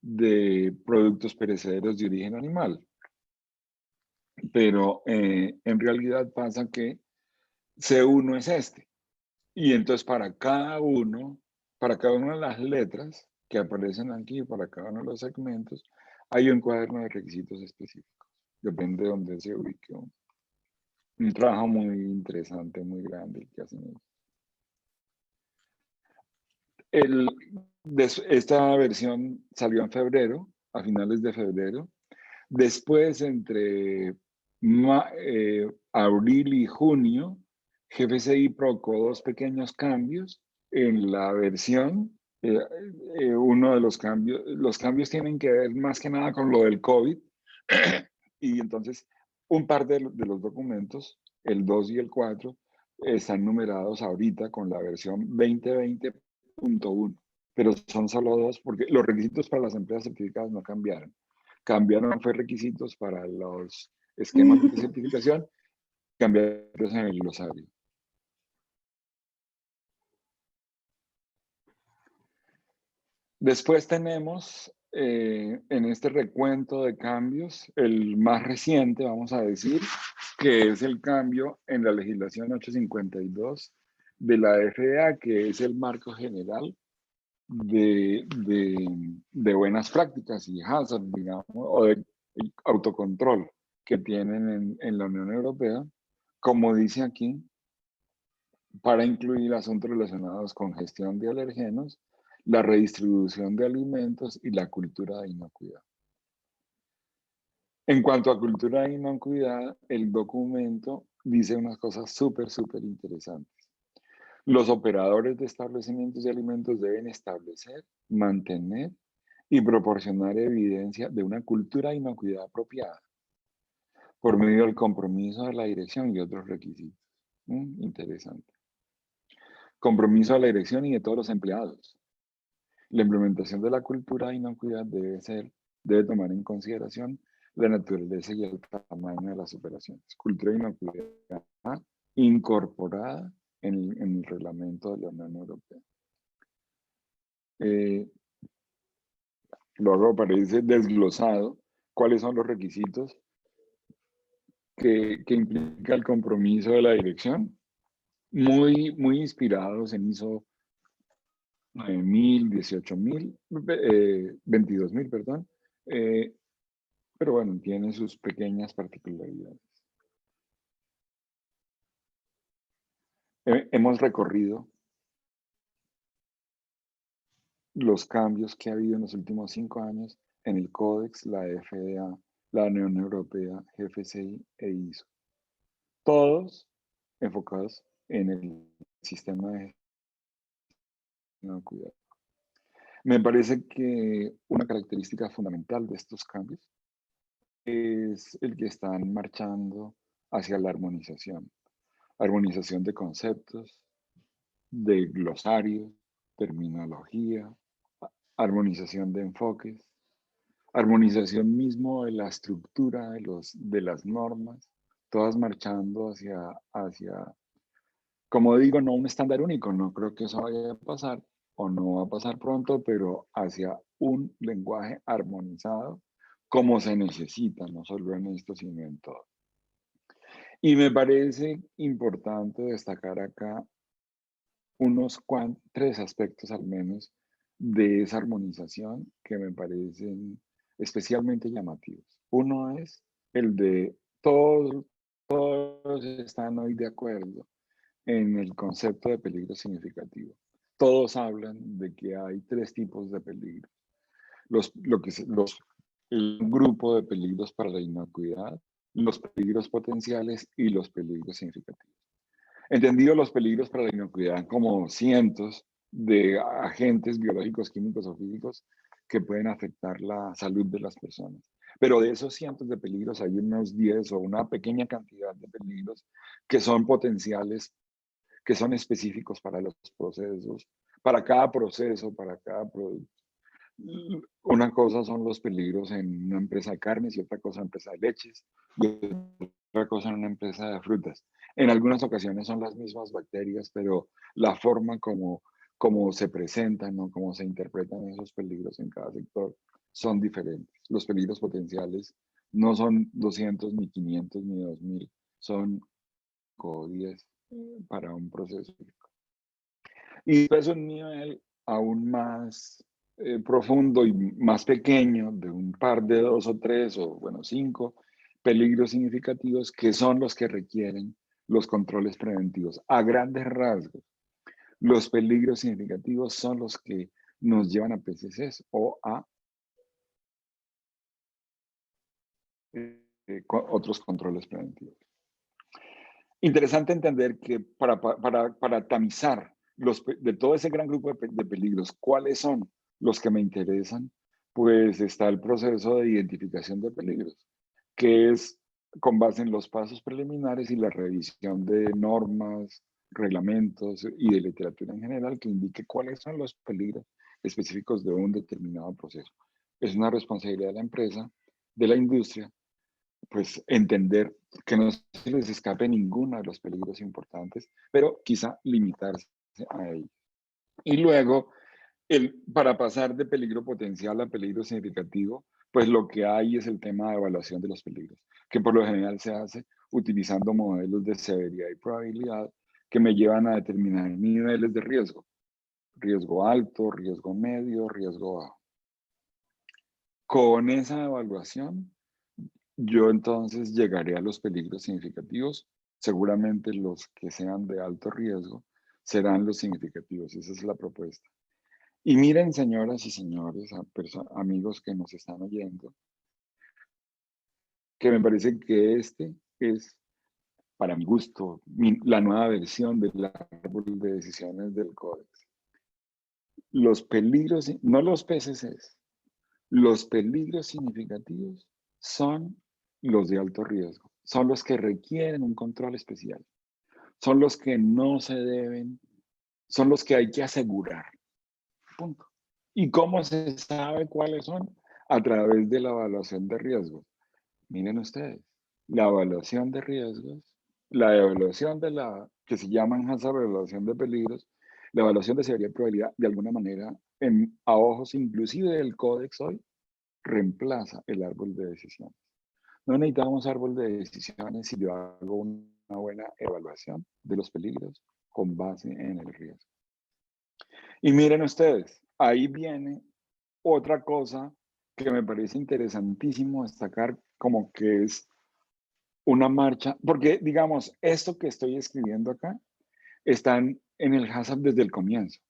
de productos perecederos de origen animal. Pero en realidad pasa que C1 es este. Y entonces para cada una de las letras que aparecen aquí, para cada uno de los segmentos, hay un cuaderno de requisitos específicos. Depende de dónde se ubique. Un trabajo muy interesante, muy grande que hacen ellos. Esta versión salió en febrero, a finales de febrero. Después, entre abril y junio, GFCI provocó dos pequeños cambios en la versión. Uno de los cambios tienen que ver más que nada con lo del COVID. Y entonces, un par de los documentos, el 2 y el 4, están numerados ahorita con la versión 2020.1. Pero son solo dos porque los requisitos para las empresas certificadas no cambiaron. Cambiaron fue requisitos para los esquemas de certificación, cambiaron en el glosario. Después tenemos en este recuento de cambios, el más reciente, vamos a decir, que es el cambio en la legislación 852 de la FDA, que es el marco general de buenas prácticas y hazard, digamos, o de autocontrol que tienen en la Unión Europea, como dice aquí, para incluir asuntos relacionados con gestión de alergenos, la redistribución de alimentos y la cultura de inocuidad. En cuanto a cultura de inocuidad, el documento dice unas cosas súper interesantes. Los operadores de establecimientos de alimentos deben establecer, mantener y proporcionar evidencia de una cultura de inocuidad apropiada por medio del compromiso de la dirección y otros requisitos. Interesante. Compromiso de la dirección y de todos los empleados. La implementación de la cultura de inocuidad debe tomar en consideración la naturaleza y el tamaño de las operaciones. Cultura de inocuidad incorporada en el reglamento de la Unión Europea. Luego aparece desglosado cuáles son los requisitos que implica el compromiso de la dirección, muy inspirados en ISO 9000, 18000, 22000, perdón, pero bueno, tiene sus pequeñas particularidades. Hemos recorrido los cambios que ha habido en los últimos 5 años en el Códex, la FDA, la Unión Europea, GFCI e ISO. Todos enfocados en el sistema de cuidado. Me parece que una característica fundamental de estos cambios es el que están marchando hacia la armonización. Armonización de conceptos, de glosarios, terminología, armonización de enfoques, armonización mismo de la estructura de las normas, todas marchando hacia, como digo, no un estándar único, no creo que eso vaya a pasar, o no va a pasar pronto, pero hacia un lenguaje armonizado como se necesita, no solo en esto, sino en todo. Y me parece importante destacar acá tres aspectos al menos de esa armonización que me parecen especialmente llamativos. Uno es el de todos están hoy de acuerdo en el concepto de peligro significativo. Todos hablan de que hay tres tipos de peligros. El grupo de peligros para la inocuidad, los peligros potenciales y los peligros significativos. Entendido los peligros para la inocuidad como cientos de agentes biológicos, químicos o físicos que pueden afectar la salud de las personas. Pero de esos cientos de peligros hay unos 10 o una pequeña cantidad de peligros que son potenciales, que son específicos para los procesos, para cada proceso, para cada producto. Una cosa son los peligros en una empresa de carnes y otra cosa en una empresa de leches y otra cosa en una empresa de frutas. En algunas ocasiones son las mismas bacterias, pero la forma como se presentan o cómo se interpretan esos peligros en cada sector son diferentes. Los peligros potenciales no son 200, ni 500, ni 2000, son 5 o 10 para un proceso. Y eso es un nivel aún más profundo y más pequeño, de un par de 2 o 3 o bueno 5 peligros significativos que son los que requieren los controles preventivos. A grandes rasgos, los peligros significativos son los que nos llevan a PCCs o a otros controles preventivos. Interesante entender que para tamizar de todo ese gran grupo de peligros, ¿cuáles son los que me interesan? Pues está el proceso de identificación de peligros, que es con base en los pasos preliminares y la revisión de normas, reglamentos y de literatura en general que indique cuáles son los peligros específicos de un determinado proceso. Es una responsabilidad de la empresa, de la industria, pues entender que no se les escape ninguno de los peligros importantes, pero quizá limitarse a ellos. Y luego, para pasar de peligro potencial a peligro significativo, pues lo que hay es el tema de evaluación de los peligros, que por lo general se hace utilizando modelos de severidad y probabilidad que me llevan a determinar niveles de riesgo. Riesgo alto, riesgo medio, riesgo bajo. Con esa evaluación, yo entonces llegaré a los peligros significativos. Seguramente los que sean de alto riesgo serán los significativos. Esa es la propuesta. Y miren, señoras y señores, amigos que nos están oyendo, que me parece que este es, para mi gusto, la nueva versión del árbol de decisiones del Códex. Los peligros, no los PCCs, los peligros significativos son los de alto riesgo, son los que requieren un control especial, son los que no se deben, son los que hay que asegurar. Punto. ¿Y cómo se sabe cuáles son? A través de la evaluación de riesgos. Miren ustedes, la evaluación de riesgos, la evaluación de que se llama en Hazard evaluación de peligros, la evaluación de severidad y probabilidad, de alguna manera, a ojos inclusive del Códex hoy, reemplaza el árbol de decisiones. No necesitamos árbol de decisiones si yo hago una buena evaluación de los peligros con base en el riesgo. Y miren ustedes, ahí viene otra cosa que me parece interesantísimo destacar, como que es una marcha, porque digamos, esto que estoy escribiendo acá está en el Hazard desde el comienzo.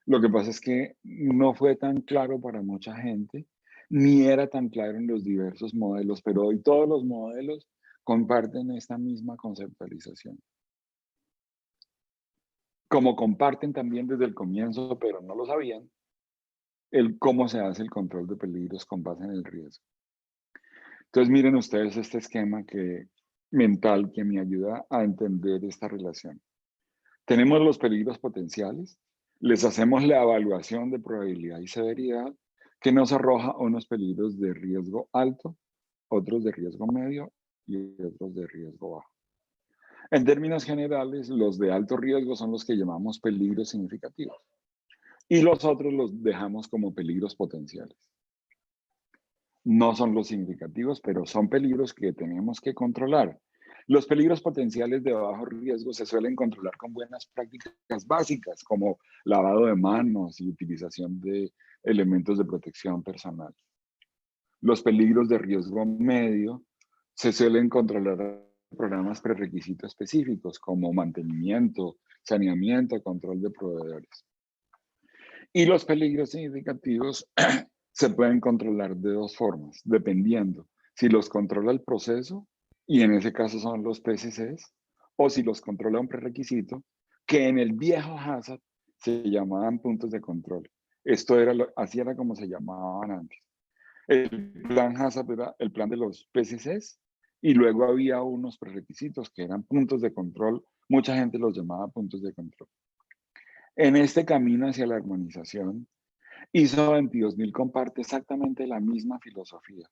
Lo que pasa es que no fue tan claro para mucha gente, ni era tan claro en los diversos modelos, pero hoy todos los modelos comparten esta misma conceptualización. Como comparten también desde el comienzo, pero no lo sabían, el cómo se hace el control de peligros con base en el riesgo. Entonces miren ustedes este esquema mental que me ayuda a entender esta relación. Tenemos los peligros potenciales, les hacemos la evaluación de probabilidad y severidad que nos arroja unos peligros de riesgo alto, otros de riesgo medio y otros de riesgo bajo. En términos generales, los de alto riesgo son los que llamamos peligros significativos. Y los otros los dejamos como peligros potenciales. No son los significativos, pero son peligros que tenemos que controlar. Los peligros potenciales de bajo riesgo se suelen controlar con buenas prácticas básicas, como lavado de manos y utilización de elementos de protección personal. Los peligros de riesgo medio se suelen controlar con programas prerequisitos específicos, como mantenimiento, saneamiento, control de proveedores. Y los peligros significativos se pueden controlar de dos formas, dependiendo si los controla el proceso, y en ese caso son los PCCs, o si los controla un prerequisito, que en el viejo HACCP se llamaban puntos de control. Esto era, así era como se llamaban antes. El plan HACCP era el plan de los PCCs, y luego había unos prerequisitos que eran puntos de control. Mucha gente los llamaba puntos de control. En este camino hacia la armonización, ISO 22000 comparte exactamente la misma filosofía,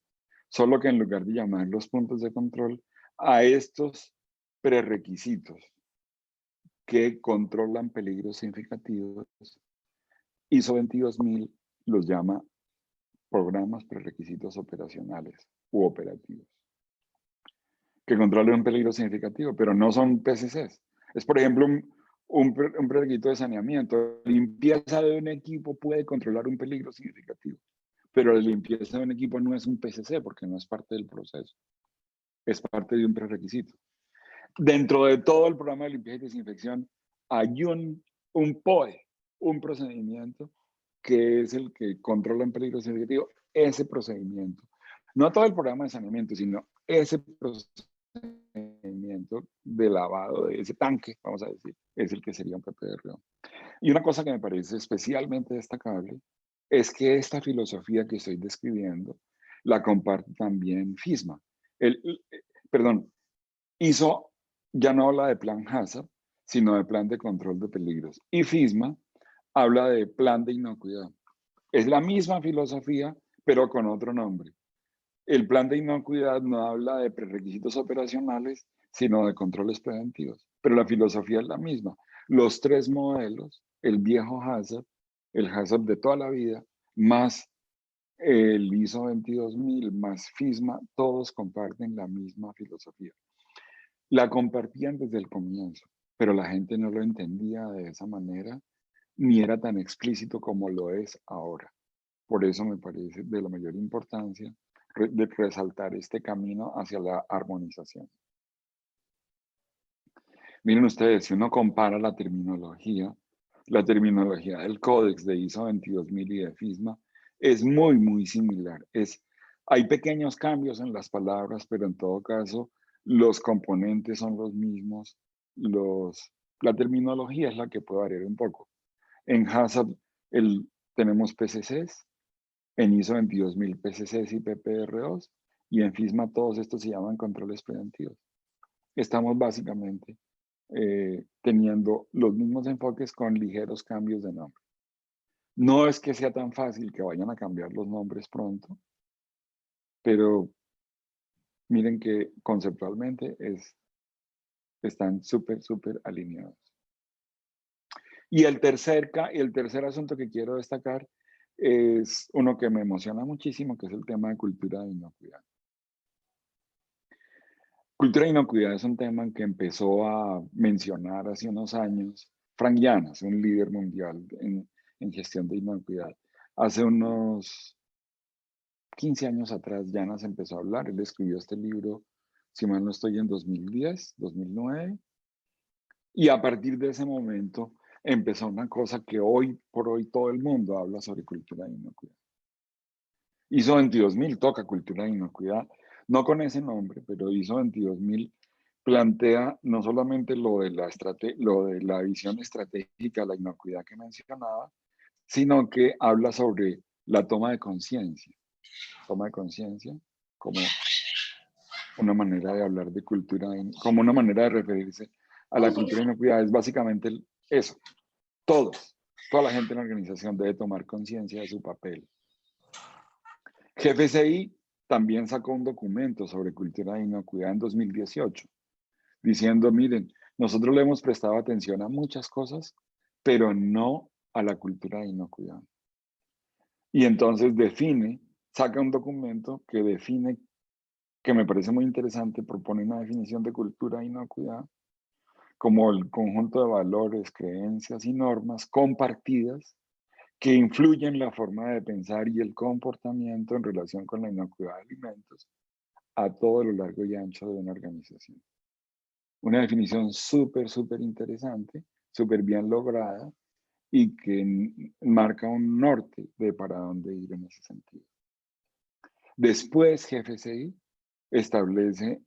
solo que en lugar de llamar los puntos de control a estos prerequisitos que controlan peligros significativos, ISO 22000 los llama programas prerequisitos operacionales u operativos, que controlan un peligro significativo, pero no son PCCs. Es, por ejemplo, un prerequisito de saneamiento. La limpieza de un equipo puede controlar un peligro significativo, pero la limpieza de un equipo no es un PCC porque no es parte del proceso. Es parte de un prerequisito. Dentro de todo el programa de limpieza y desinfección hay un POE, un procedimiento que es el que controla un peligro significativo. Ese procedimiento, no todo el programa de saneamiento, sino ese procedimiento de lavado de ese tanque, vamos a decir, es el que sería un PPRO. Y una cosa que me parece especialmente destacable es que esta filosofía que estoy describiendo la comparte también FISMA. ISO ya no habla de plan HACCP, sino de plan de control de peligros. Y FISMA habla de plan de inocuidad. Es la misma filosofía, pero con otro nombre. El plan de inocuidad no habla de prerequisitos operacionales, sino de controles preventivos. Pero la filosofía es la misma. Los tres modelos, el viejo HACCP, el HACCP de toda la vida, más el ISO 22000, más FISMA, todos comparten la misma filosofía. La compartían desde el comienzo, pero la gente no lo entendía de esa manera, ni era tan explícito como lo es ahora. Por eso me parece de la mayor importancia de resaltar este camino hacia la armonización. Miren ustedes, si uno compara la terminología del códex de ISO 22000 y de FISMA es muy, muy similar. Hay pequeños cambios en las palabras, pero en todo caso los componentes son los mismos. La terminología es la que puede variar un poco. En HACCP tenemos PCCs, en ISO 22000 PCCs y PPROs, y en FISMA todos estos se llaman controles preventivos. Estamos básicamente teniendo los mismos enfoques con ligeros cambios de nombre. No es que sea tan fácil que vayan a cambiar los nombres pronto, pero miren que conceptualmente están súper, súper alineados. Y el tercer asunto que quiero destacar es uno que me emociona muchísimo, que es el tema de cultura de inocuidad. Cultura de inocuidad es un tema que empezó a mencionar hace unos años Frank Llanas, un líder mundial en gestión de inocuidad. Hace unos 15 años atrás Llanas empezó a hablar. Él escribió este libro, si mal no estoy, en 2010, 2009. Y a partir de ese momento empezó una cosa que hoy por hoy todo el mundo habla sobre cultura de inocuidad. ISO 22000 toca cultura de inocuidad, no con ese nombre, pero ISO 22000 plantea no solamente lo de la visión estratégica de la inocuidad que mencionaba, sino que habla sobre la toma de conciencia. Toma de conciencia como una manera de hablar de cultura, como una manera de referirse a la cultura de inocuidad. Es básicamente eso. Toda la gente en la organización debe tomar conciencia de su papel. GFCI también sacó un documento sobre cultura de inocuidad en 2018, diciendo, miren, nosotros le hemos prestado atención a muchas cosas, pero no a la cultura de inocuidad. Y entonces saca un documento que define, que me parece muy interesante, propone una definición de cultura de inocuidad como el conjunto de valores, creencias y normas compartidas que influyen en la forma de pensar y el comportamiento en relación con la inocuidad de alimentos a todo lo largo y ancho de una organización. Una definición súper interesante, súper bien lograda y que marca un norte de para dónde ir en ese sentido. Después GFCI establece,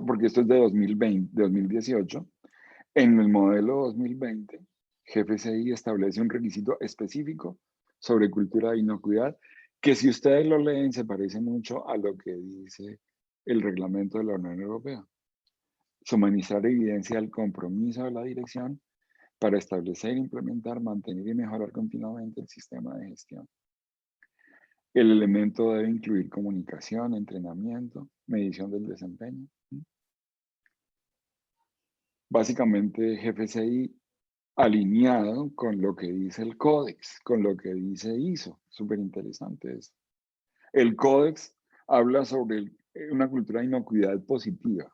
porque esto es de 2018, en el modelo 2020, GFCI establece un requisito específico sobre cultura de inocuidad, que si ustedes lo leen se parece mucho a lo que dice el reglamento de la Unión Europea. Suministrar evidencia del compromiso de la dirección para establecer, implementar, mantener y mejorar continuamente el sistema de gestión. El elemento debe incluir comunicación, entrenamiento, medición del desempeño. Básicamente, GFCI alineado con lo que dice el Códex, con lo que dice ISO. Súper interesante esto. El Códex habla sobre una cultura de inocuidad positiva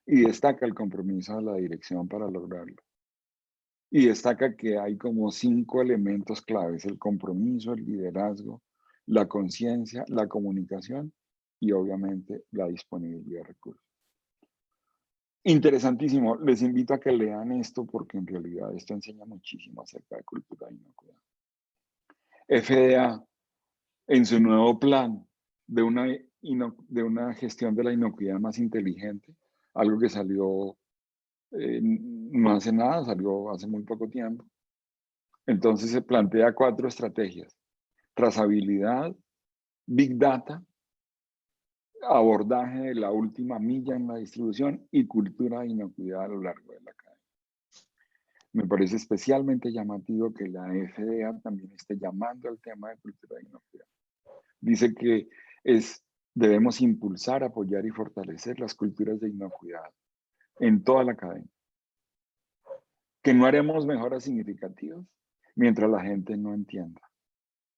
y destaca el compromiso de la dirección para lograrlo. Y destaca que hay como 5 elementos claves: el compromiso, el liderazgo, la conciencia, la comunicación y obviamente la disponibilidad de recursos. Interesantísimo. Les invito a que lean esto porque en realidad esto enseña muchísimo acerca de cultura de inocuidad. FDA, en su nuevo plan de una gestión de la inocuidad más inteligente, algo que salió no hace nada, salió hace muy poco tiempo. Entonces se plantea 4 estrategias: trazabilidad, Big Data, abordaje de la última milla en la distribución y cultura de inocuidad a lo largo de la cadena. Me parece especialmente llamativo que la FDA también esté llamando al tema de cultura de inocuidad. Dice que debemos impulsar, apoyar y fortalecer las culturas de inocuidad en toda la cadena. Que no haremos mejoras significativas mientras la gente no entienda,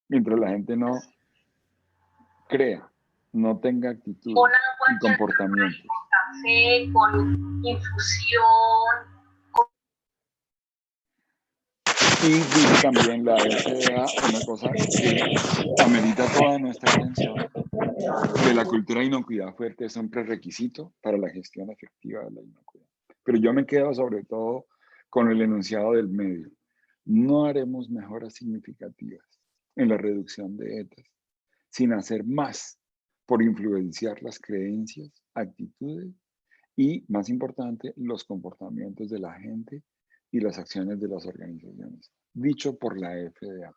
mientras la gente no crea, no tenga actitud y comportamientos.
Café, con infusión.
Y dice también la FDA una cosa que amerita toda nuestra atención, que la cultura de inocuidad fuerte es un prerequisito para la gestión efectiva de la inocuidad. Pero yo me quedo sobre todo con el enunciado del medio. No haremos mejoras significativas en la reducción de ETAs sin hacer más por influenciar las creencias, actitudes y, más importante, los comportamientos de la gente y las acciones de las organizaciones. Dicho por la FDA.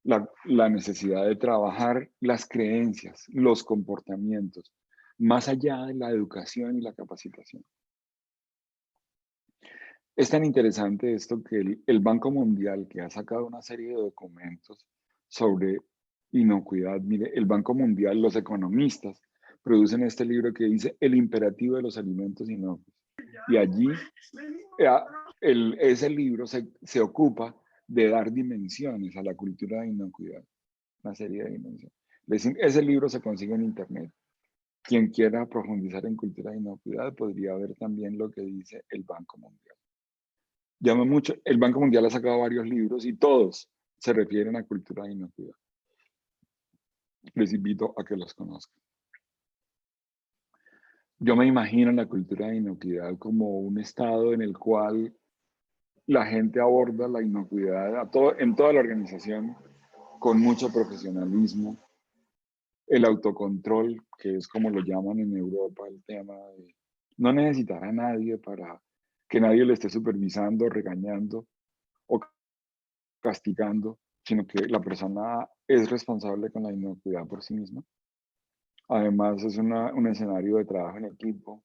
La necesidad de trabajar las creencias, los comportamientos, más allá de la educación y la capacitación. Es tan interesante esto que el Banco Mundial, que ha sacado una serie de documentos sobre inocuidad, mire, el Banco Mundial, los economistas, producen este libro que dice El imperativo de los alimentos inocuos. Y allí ese libro se ocupa de dar dimensiones a la cultura de inocuidad, una serie de dimensiones. Ese libro se consigue en internet. Quien quiera profundizar en cultura de inocuidad podría ver también lo que dice el Banco Mundial. El Banco Mundial ha sacado varios libros y todos se refieren a cultura de inocuidad. Les invito a que los conozcan. Yo me imagino la cultura de inocuidad como un estado en el cual la gente aborda la inocuidad en toda la organización con mucho profesionalismo, el autocontrol, que es como lo llaman en Europa, el tema de no necesitar a nadie para que nadie le esté supervisando, regañando o castigando, sino que la persona es responsable con la inocuidad por sí misma. Además, es un escenario de trabajo en equipo,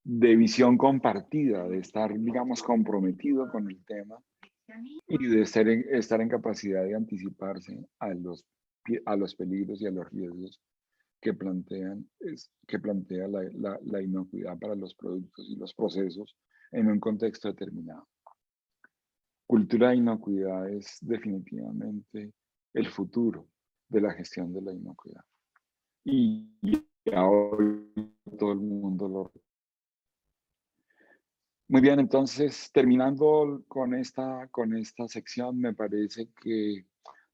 de visión compartida, de estar, digamos, comprometido con el tema y de estar en capacidad de anticiparse a los peligros y a los riesgos que plantea la inocuidad para los productos y los procesos en un contexto determinado. cultura de inocuidad es definitivamente el futuro de la gestión de la inocuidad. Y ahora todo el mundo lo... Muy bien, entonces, terminando con esta sección, me parece que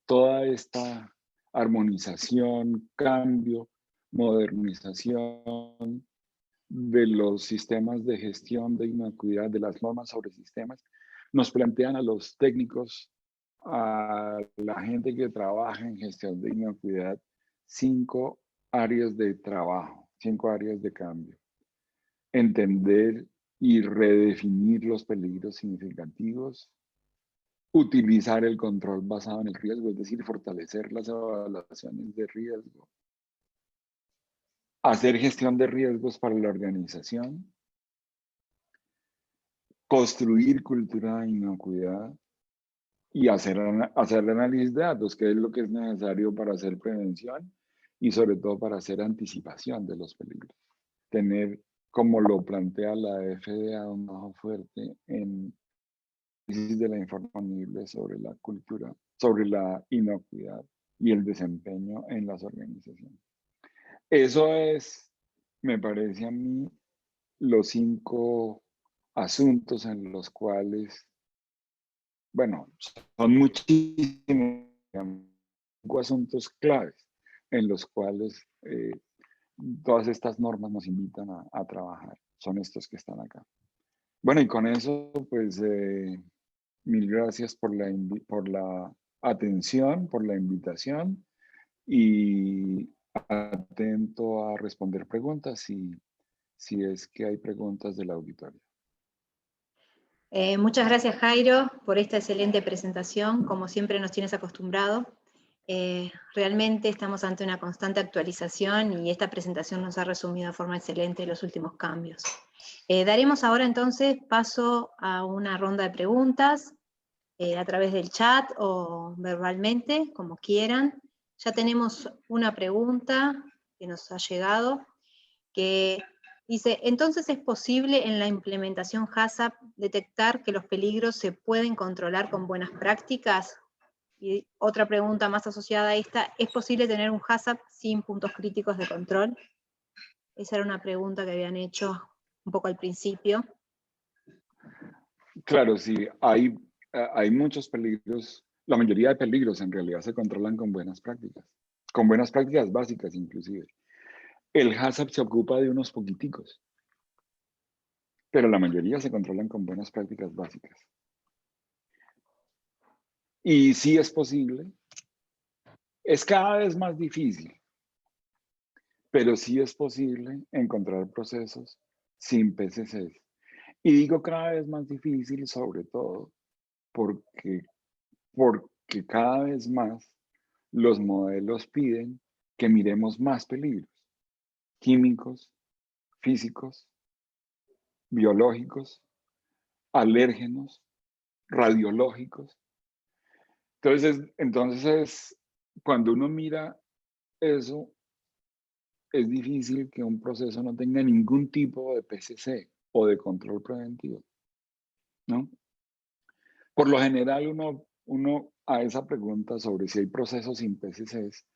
toda esta armonización, cambio, modernización de los sistemas de gestión de inocuidad, de las normas sobre sistemas, nos plantean a los técnicos, a la gente que trabaja en gestión de inocuidad, 5 áreas de trabajo, 5 áreas de cambio. Entender y redefinir los peligros significativos, utilizar el control basado en el riesgo, es decir, fortalecer las evaluaciones de riesgo, hacer gestión de riesgos para la organización, construir cultura de inocuidad y hacer análisis de datos, que es lo que es necesario para hacer prevención y sobre todo para hacer anticipación de los peligros. Tener, como lo plantea la FDA, un ojo fuerte en de la información sobre la cultura, sobre la inocuidad y el desempeño en las organizaciones. Eso es, me parece a mí, los 5 asuntos en los cuales, bueno, son muchísimos 5 asuntos claves en los cuales todas estas normas nos invitan a trabajar. Son estos que están acá. Bueno, y con eso, pues, mil gracias por la atención, por la invitación y atento a responder preguntas si es que hay preguntas del auditorio.
Muchas gracias, Jairo, por esta excelente presentación. Como siempre nos tienes acostumbrado. Realmente estamos ante una constante actualización y esta presentación nos ha resumido de forma excelente los últimos cambios. Daremos ahora entonces paso a una ronda de preguntas a través del chat o verbalmente, como quieran. Ya tenemos una pregunta que nos ha llegado que dice, ¿entonces es posible en la implementación HACCP detectar que los peligros se pueden controlar con buenas prácticas? Y otra pregunta más asociada a esta, ¿es posible tener un HACCP sin puntos críticos de control? Esa era una pregunta que habían hecho un poco al principio.
Claro, sí, hay muchos peligros. La mayoría de peligros en realidad se controlan con buenas prácticas básicas inclusive. El HACCP se ocupa de unos poquiticos, pero la mayoría se controlan con buenas prácticas básicas. Y sí es posible, es cada vez más difícil, pero sí es posible encontrar procesos sin PCCs. Y digo cada vez más difícil sobre todo porque cada vez más los modelos piden que miremos más peligros químicos, físicos, biológicos, alérgenos, radiológicos. Entonces, cuando uno mira eso, es difícil que un proceso no tenga ningún tipo de PCC o de control preventivo, ¿no? Por lo general, uno a esa pregunta sobre si hay procesos sin PCCs,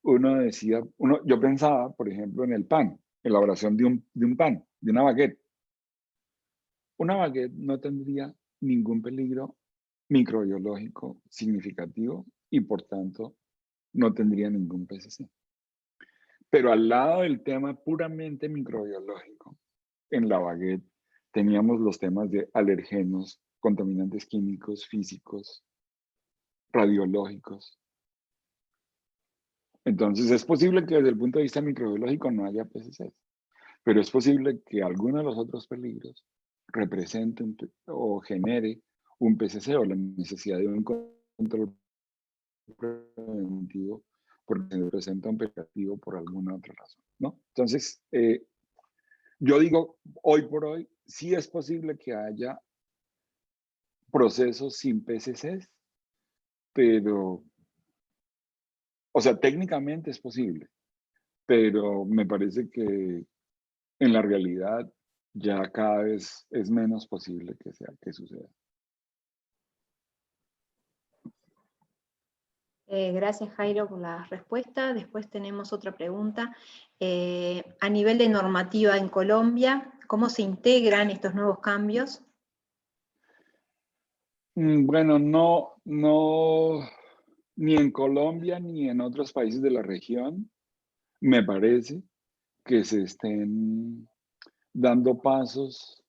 yo pensaba, por ejemplo, en el pan, elaboración de un pan, de una baguette. Una baguette no tendría ningún peligro microbiológico significativo y por tanto no tendría ningún PCC. Pero al lado del tema puramente microbiológico, en la baguette teníamos los temas de alergenos, contaminantes químicos, físicos, radiológicos. Entonces es posible que desde el punto de vista microbiológico no haya PCCs, pero es posible que alguno de los otros peligros represente o genere un PCC o la necesidad de un control preventivo porque se presenta un pecativo por alguna otra razón, ¿no? Entonces, yo digo, hoy por hoy, sí es posible que haya procesos sin PCCs, pero, o sea, técnicamente es posible, pero me parece que en la realidad ya cada vez es menos posible que suceda.
Gracias, Jairo, por la respuesta. Después tenemos otra pregunta. A nivel de normativa en Colombia, ¿cómo se integran estos nuevos cambios?
Bueno, no, ni en Colombia ni en otros países de la región, me parece que se estén dando pasos,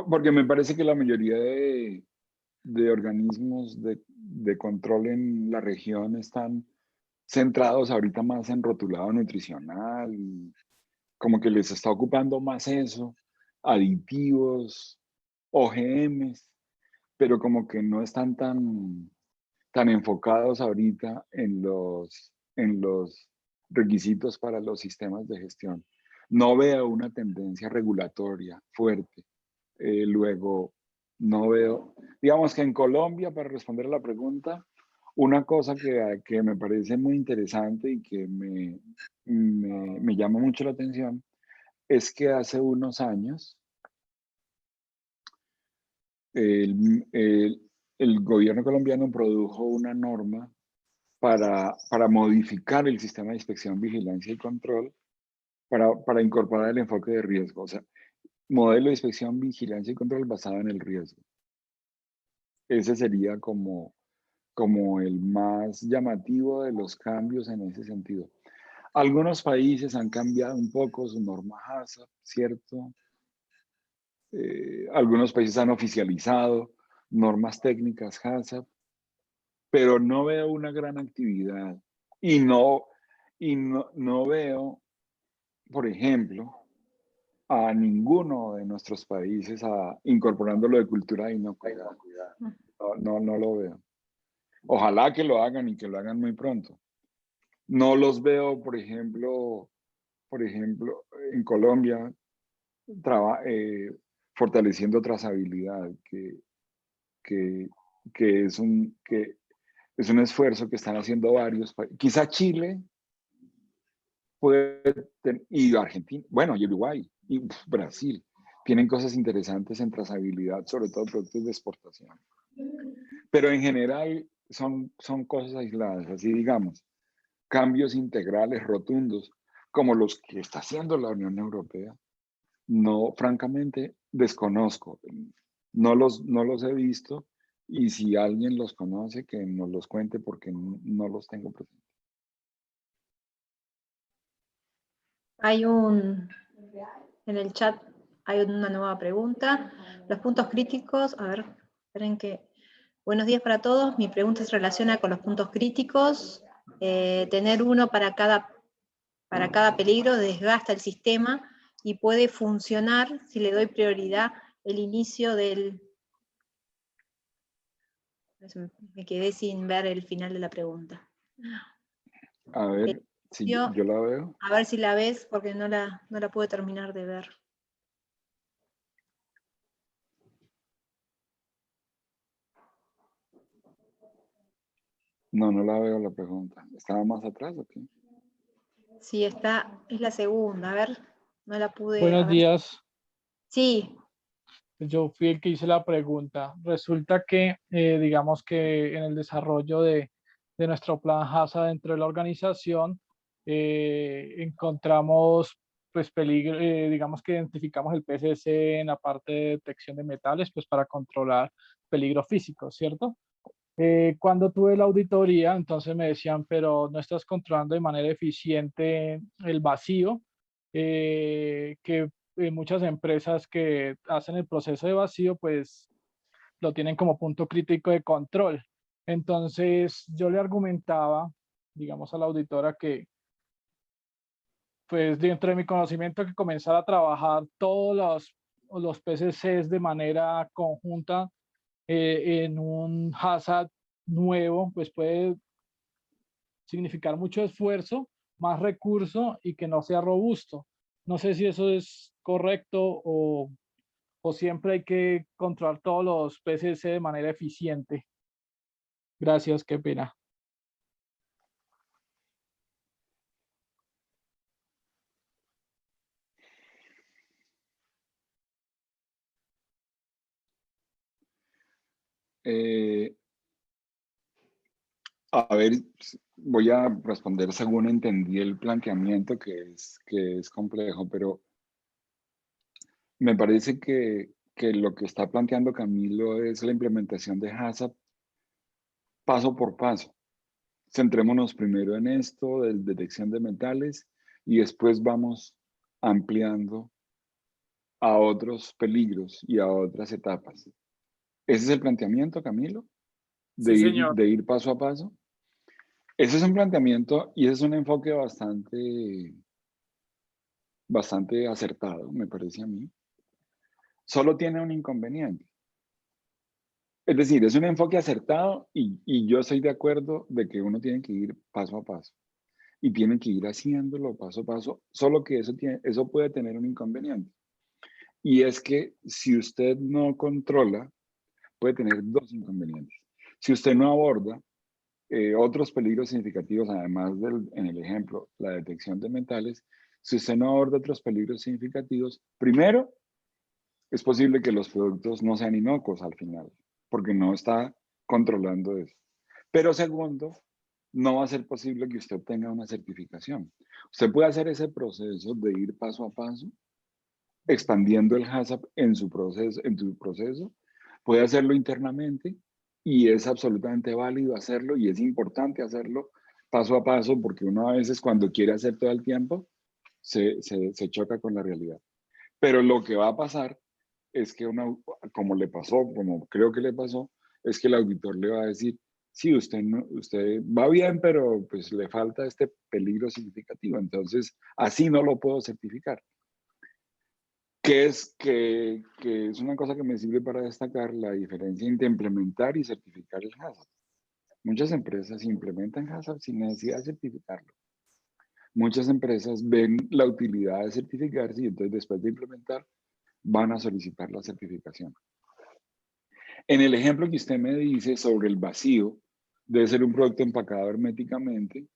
porque me parece que la mayoría de organismos de control en la región están centrados ahorita más en rotulado nutricional, y como que les está ocupando más eso, aditivos, OGMs, pero como que no están tan enfocados ahorita en los requisitos para los sistemas de gestión. No veo una tendencia regulatoria fuerte. Luego, no veo, digamos que en Colombia, para responder a la pregunta, una cosa que me parece muy interesante y que me llama mucho la atención es que hace unos años el gobierno colombiano produjo una norma para modificar el sistema de inspección, vigilancia y control para incorporar el enfoque de riesgo. O sea, modelo de inspección, vigilancia y control basado en el riesgo. Ese sería como el más llamativo de los cambios en ese sentido. Algunos países han cambiado un poco su norma HACCP, ¿cierto? Algunos países han oficializado normas técnicas HACCP, pero no veo una gran actividad y no veo, por ejemplo, a ninguno de nuestros países incorporando lo de cultura de inocuidad. No lo veo. Ojalá que lo hagan y que lo hagan muy pronto. No los veo, por ejemplo, en Colombia, fortaleciendo trazabilidad, que, que es un esfuerzo que están haciendo varios países. Quizá Chile y Argentina, bueno, y Uruguay, y Brasil, tienen cosas interesantes en trazabilidad, sobre todo productos de exportación. Pero en general son cosas aisladas, así digamos, cambios integrales rotundos, como los que está haciendo la Unión Europea. No, francamente, desconozco, no los he visto, y si alguien los conoce, que nos los cuente porque no los tengo presentes.
En el chat hay una nueva pregunta. Los puntos críticos, a ver, esperen que... Buenos días para todos. Mi pregunta se relaciona con los puntos críticos. Tener uno para cada peligro desgasta el sistema y puede funcionar si le doy prioridad el inicio del... Me quedé sin ver el final de la pregunta.
A ver, si yo la veo.
A ver si la ves, porque no la pude terminar de ver.
No la veo la pregunta. ¿Estaba más atrás o qué?
Sí, es la segunda. A ver, no la pude...
Buenos días.
Sí.
Yo fui el que hice la pregunta. Resulta que, digamos que en el desarrollo de nuestro plan HACCP dentro de la organización, encontramos pues peligro, digamos que identificamos el PCC en la parte de detección de metales, pues para controlar peligro físico, ¿cierto? Cuando tuve la auditoría, entonces me decían, pero no estás controlando de manera eficiente el vacío, que muchas empresas que hacen el proceso de vacío, pues lo tienen como punto crítico de control. Entonces yo le argumentaba, digamos, a la auditora que, pues dentro de mi conocimiento, que comenzar a trabajar todos los PCCs de manera conjunta en un HACCP nuevo, pues puede significar mucho esfuerzo, más recurso y que no sea robusto. No sé si eso es correcto o siempre hay que controlar todos los PCC de manera eficiente. Gracias, qué pena.
A ver, voy a responder según entendí el planteamiento, que es complejo, pero me parece que lo que está planteando Camilo es la implementación de HACCP paso por paso. Centrémonos primero en esto de detección de metales y después vamos ampliando a otros peligros y a otras etapas. ¿Ese es el planteamiento, Camilo?
Sí, señor.
De ir paso a paso. Ese es un planteamiento y ese es un enfoque bastante acertado, me parece a mí. Solo tiene un inconveniente. Es decir, es un enfoque acertado y yo estoy de acuerdo de que uno tiene que ir paso a paso y tiene que ir haciéndolo paso a paso, solo que eso puede tener un inconveniente. Y es que si usted no controla, puede tener dos inconvenientes. Si usted no aborda otros peligros significativos, además en el ejemplo, la detección de metales, si usted no aborda otros peligros significativos, primero, es posible que los productos no sean inocuos al final, porque no está controlando eso. Pero segundo, no va a ser posible que usted obtenga una certificación. Usted puede hacer ese proceso de ir paso a paso, expandiendo el HACCP en su proceso, puede hacerlo internamente y es absolutamente válido hacerlo y es importante hacerlo paso a paso porque uno a veces cuando quiere hacer todo el tiempo se choca con la realidad. Pero lo que va a pasar es que como le pasó, como creo que le pasó, es que el auditor le va a decir, sí, usted va bien, pero pues le falta este peligro significativo, entonces así no lo puedo certificar. Que es una cosa que me sirve para destacar la diferencia entre implementar y certificar el HACCP. Muchas empresas implementan HACCP sin necesidad de certificarlo. Muchas empresas ven la utilidad de certificarse y entonces después de implementar van a solicitar la certificación. En el ejemplo que usted me dice sobre el vacío, debe ser un producto empacado herméticamente,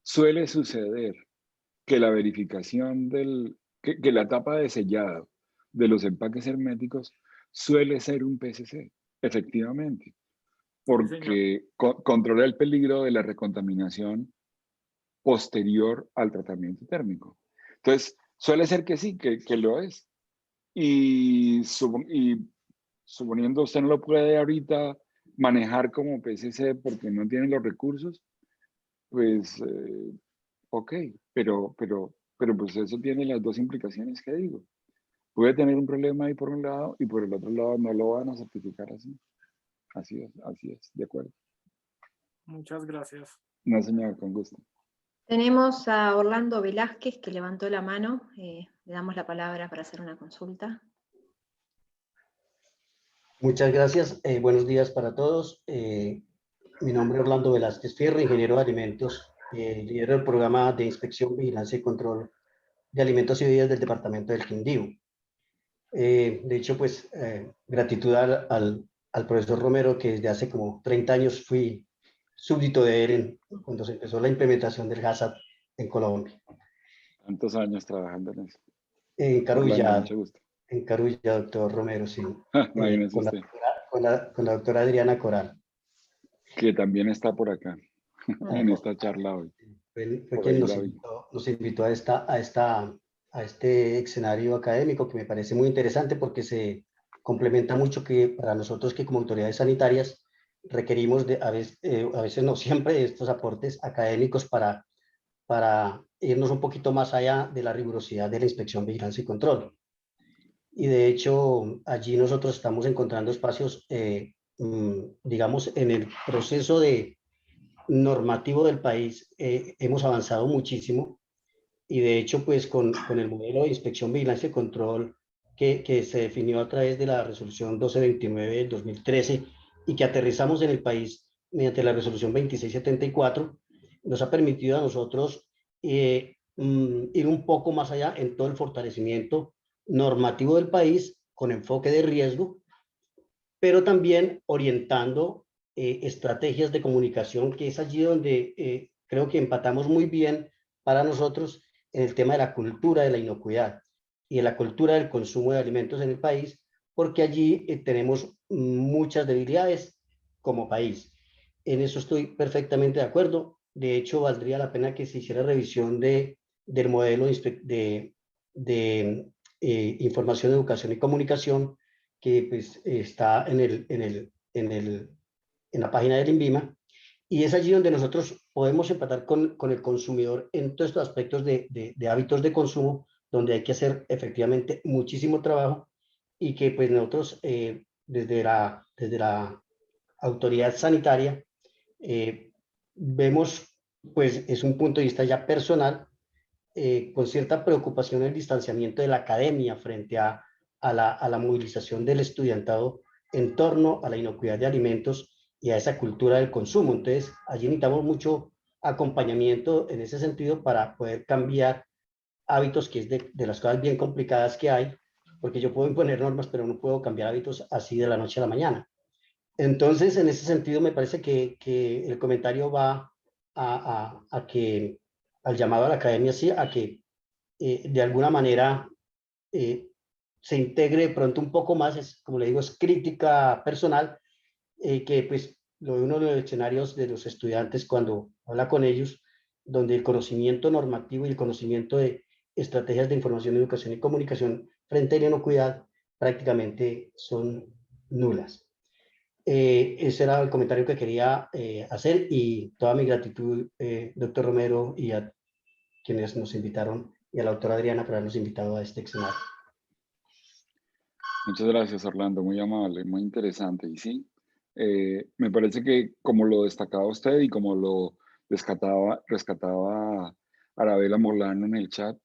suele suceder que la verificación que la etapa de sellado de los empaques herméticos suele ser un PCC, efectivamente, porque controla el peligro de la recontaminación posterior al tratamiento térmico. Entonces, suele ser que sí, que lo es. Y suponiendo usted no lo puede ahorita manejar como PCC porque no tiene los recursos, pues ok, pero pues eso tiene las dos implicaciones que digo. Puede tener un problema ahí por un lado y por el otro lado no lo van a certificar así. Así es, de acuerdo.
Muchas gracias.
No, señor, con gusto.
Tenemos a Orlando Velázquez que levantó la mano. Le damos la palabra para hacer una consulta.
Muchas gracias. Buenos días para todos. Mi nombre es Orlando Velázquez Fierro, ingeniero de alimentos, líder del programa de inspección, vigilancia y control de alimentos y bebidas del departamento del Quindío. De hecho, pues, gratitud al profesor Romero, que desde hace como 30 años fui súbdito de él cuando se empezó la implementación del HACCP en Colombia.
¿Cuántos años trabajando en eso?
En
Orlando,
Carulla,
mucho gusto.
doctor Romero, sí.
Imagínese usted.
Con la doctora Adriana Coral.
Que también está por acá, en esta charla hoy.
Fue quien nos invitó a este escenario académico que me parece muy interesante porque se complementa mucho que para nosotros que como autoridades sanitarias requerimos a veces no siempre de estos aportes académicos para irnos un poquito más allá de la rigurosidad de la inspección, vigilancia y control. Y de hecho allí nosotros estamos encontrando espacios, digamos, en el proceso normativo del país, hemos avanzado muchísimo y de hecho pues con el modelo de inspección, vigilancia y control que se definió a través de la resolución 1229 del 2013 y que aterrizamos en el país mediante la resolución 2674, nos ha permitido a nosotros ir un poco más allá en todo el fortalecimiento normativo del país con enfoque de riesgo, pero también orientando estrategias de comunicación, que es allí donde creo que empatamos muy bien para nosotros en el tema de la cultura de la inocuidad y de la cultura del consumo de alimentos en el país, porque allí tenemos muchas debilidades como país. En eso estoy perfectamente de acuerdo. De hecho, valdría la pena que se hiciera revisión del modelo de información, educación y comunicación que pues, está en la página del INVIMA, y es allí donde nosotros podemos empatar con el consumidor en todos estos aspectos de hábitos de consumo, donde hay que hacer efectivamente muchísimo trabajo, y que pues nosotros desde la autoridad sanitaria vemos, pues es un punto de vista ya personal, con cierta preocupación el distanciamiento de la academia frente a la movilización del estudiantado en torno a la inocuidad de alimentos y a esa cultura del consumo. Entonces, allí necesitamos mucho acompañamiento en ese sentido para poder cambiar hábitos, que es de las cosas bien complicadas que hay, porque yo puedo imponer normas, pero no puedo cambiar hábitos así de la noche a la mañana. Entonces, en ese sentido, me parece que el comentario va a que, al llamado a la academia, sí, a que de alguna manera se integre de pronto un poco más, es, como le digo, es crítica personal, que pues lo de uno de los escenarios de los estudiantes cuando habla con ellos, donde el conocimiento normativo y el conocimiento de estrategias de información, educación y comunicación frente a la inocuidad prácticamente son nulas. Ese era el comentario que quería hacer, y toda mi gratitud, doctor Romero, y a quienes nos invitaron, y a la doctora Adriana por habernos invitado a este escenario.
Muchas gracias, Orlando, muy amable, muy interesante. Y sí, me parece que como lo destacaba usted y como lo rescataba Arabela Molano en el chat,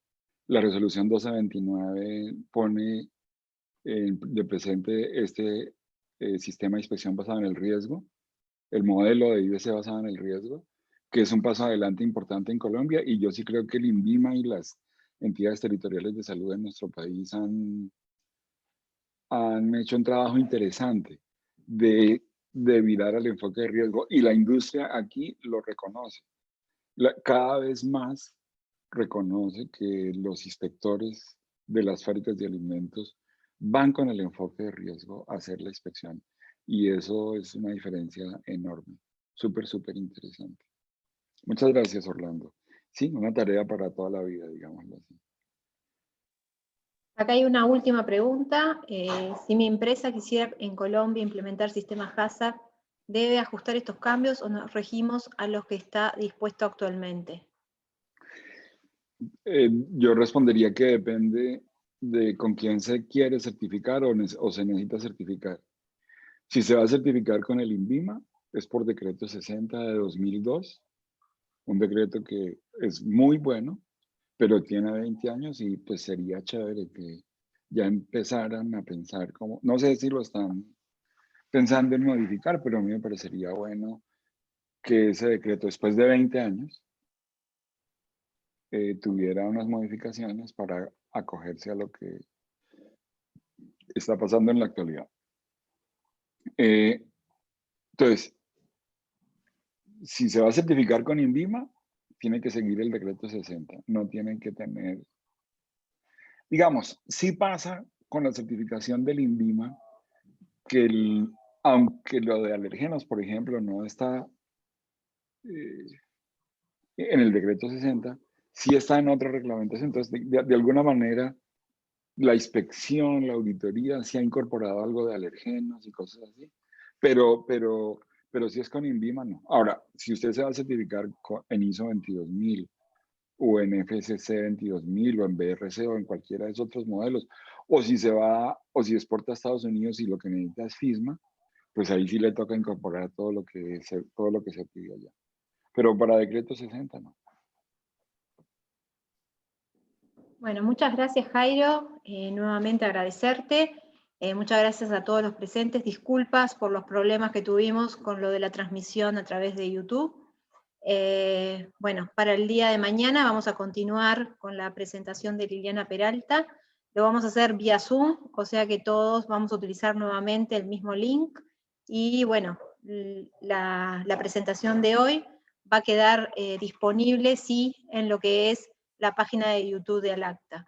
la resolución 1229 pone de presente este sistema de inspección basado en el riesgo, el modelo de IBC basado en el riesgo, que es un paso adelante importante en Colombia, y yo sí creo que el INVIMA y las entidades territoriales de salud en nuestro país han hecho un trabajo interesante de virar al enfoque de riesgo, y la industria aquí lo reconoce. Cada vez más reconoce que los inspectores de las fábricas de alimentos van con el enfoque de riesgo a hacer la inspección, y eso es una diferencia enorme, súper, súper interesante. Muchas gracias, Orlando. Sí, una tarea para toda la vida, digámoslo así.
Acá hay una última pregunta. Si mi empresa quisiera en Colombia implementar sistemas HACCP, ¿debe ajustar estos cambios o nos regimos a los que está dispuesto actualmente?
Yo respondería que depende de con quién se quiere certificar o se necesita certificar. Si se va a certificar con el INVIMA, es por decreto 60 de 2002, un decreto que es muy bueno, pero tiene 20 años, y pues sería chévere que ya empezaran a pensar como, no sé si lo están pensando en modificar, pero a mí me parecería bueno que ese decreto, después de 20 años, tuviera unas modificaciones para acogerse a lo que está pasando en la actualidad. Entonces, si se va a certificar con INVIMA, tiene que seguir el decreto 60, no tienen que tener, digamos, sí pasa con la certificación del INVIMA, que aunque lo de alérgenos, por ejemplo, no está en el decreto 60, sí está en otra reglamentación. Entonces, de alguna manera, la inspección, la auditoría, sí ha incorporado algo de alérgenos y cosas así, pero si es con INVIMA, no. Ahora, si usted se va a certificar en ISO 22000 o en FSC 22000 o en BRC o en cualquiera de esos otros modelos, o si exporta a Estados Unidos y lo que necesita es FISMA, pues ahí sí le toca incorporar todo lo que se pidió allá. Pero para decreto 60 no.
Bueno, muchas gracias, Jairo. Nuevamente agradecerte. Muchas gracias a todos los presentes. Disculpas por los problemas que tuvimos con lo de la transmisión a través de YouTube. Bueno, para el día de mañana vamos a continuar con la presentación de Liliana Peralta. Lo vamos a hacer vía Zoom, o sea que todos vamos a utilizar nuevamente el mismo link. Y bueno, la presentación de hoy va a quedar disponible, sí, en lo que es la página de YouTube de Alacta.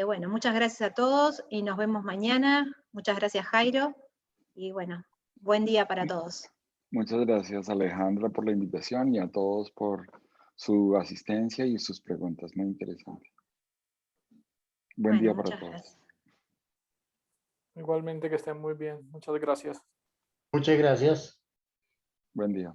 Bueno, muchas gracias a todos y nos vemos mañana. Muchas gracias, Jairo. Y bueno, buen día para todos.
Muchas gracias, Alejandra, por la invitación y a todos por su asistencia y sus preguntas muy interesantes. Buen
Bueno,
día para
muchas
todos.
gracias.
Igualmente que estén muy bien. Muchas gracias.
Muchas gracias.
Buen día.